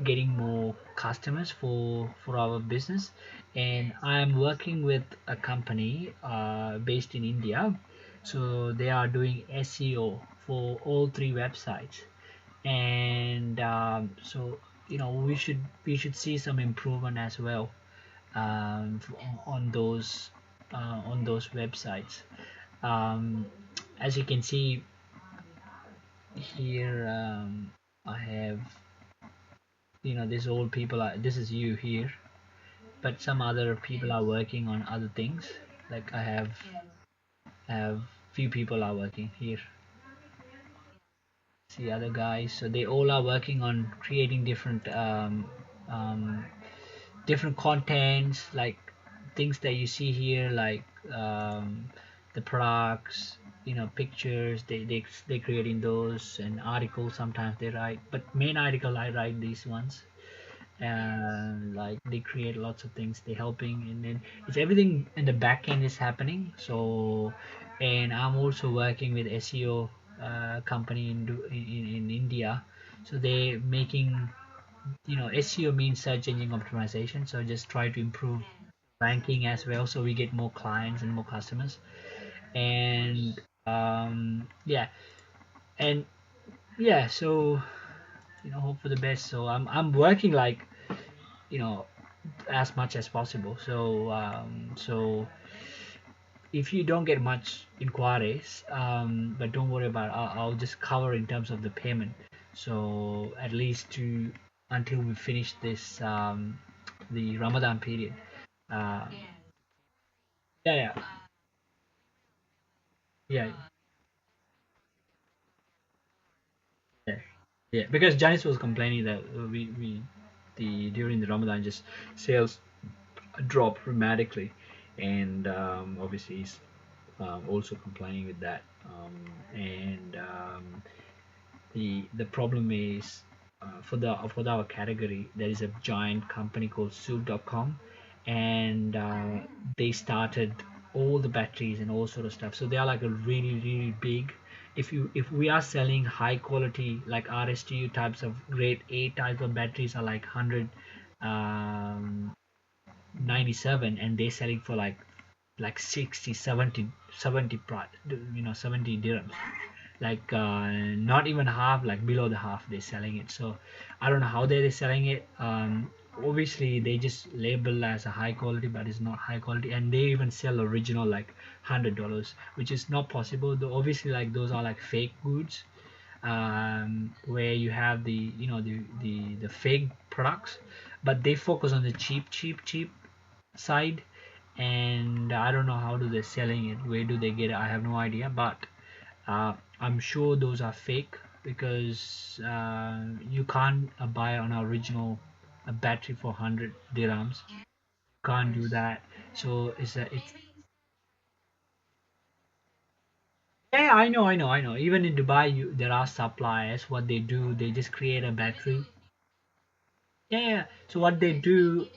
getting more customers for our business, and I'm working with a company based in India, so they are doing SEO for all three websites, and so we should see some improvement as well on those websites. um, as you can see here, I have, these old people are, this is you here, but some other people are working on other things. Like I have few people are working here. See other guys, so they all are working on creating um, different contents, like things that you see here, like the products, pictures. They creating those, and articles sometimes they write, but main article I write these ones. And like they create lots of things, they helping, and then it's everything in the back end is happening. So, and I'm also working with SEO company in India. So they making, SEO means search engine optimization. So just try to improve ranking as well, so we get more clients and more customers. And yeah, and yeah, so hope for the best. So I'm working like, you know as much as possible. So if you don't get much inquiries, but don't worry about it. I'll just cover in terms of the payment. So at least to until we finish this the Ramadan period. Uh, yeah, yeah, yeah, yeah, yeah. Because Janice was complaining that we the during the Ramadan just sales drop dramatically, and obviously he's also complaining with that. And the problem is, for our category, there is a giant company called Soup.com, and they started all the batteries and all sort of stuff. So they are like a really really big. If we are selling high quality like RSTU types of grade A types of batteries are like 100 um, 97, and they're selling for like 60, 70, 70 70 dirhams, like not even half, like below the half they're selling it. So I don't know how they're selling it. Obviously they just label as a high quality, but it's not high quality, and they even sell original like $100, which is not possible though. Obviously, like those are like fake goods, where you have the fake products, but they focus on the cheap side. And I don't know how do they selling it, where do they get it, I have no idea. But I'm sure those are fake, because you can't buy an original a battery for 100 dirhams. Can't do that. So it's yeah, I know. Even in Dubai, there are suppliers. What they do, they just create a battery. Yeah. So what they do,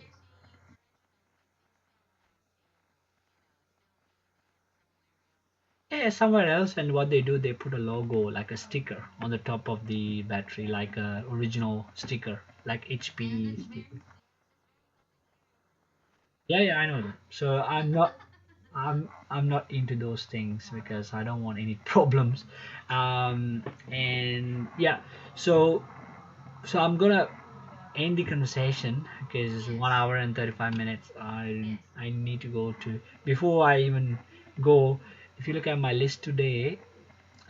yeah, somewhere else, and what they do, they put a logo, like a sticker, on the top of the battery, like a original sticker, like HP sticker. Yeah, I know that. So I'm not into those things, because I don't want any problems. And yeah, so I'm gonna end the conversation, because it's 1 hour and 35 minutes. I need to go to, before I even go. If you look at my list today,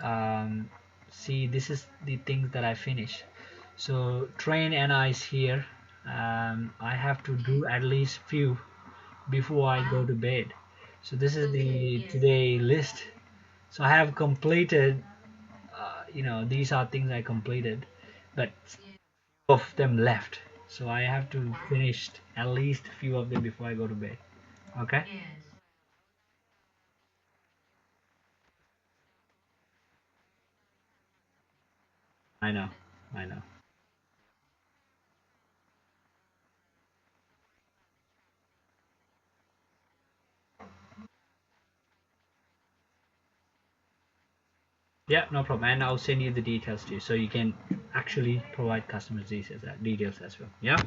um, see, this is the things that I finish. So train NI is here. I have to do at least few before I go to bed. So this is the today list. So I have completed. These are things I completed, but of them left. So I have to finish at least few of them before I go to bed. Okay? I know. I know. Yeah, no problem. And I'll send you the details too, so you can actually provide customers details as well. Yeah.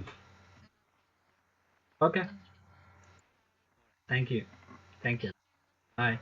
Okay. Thank you. Thank you. Bye.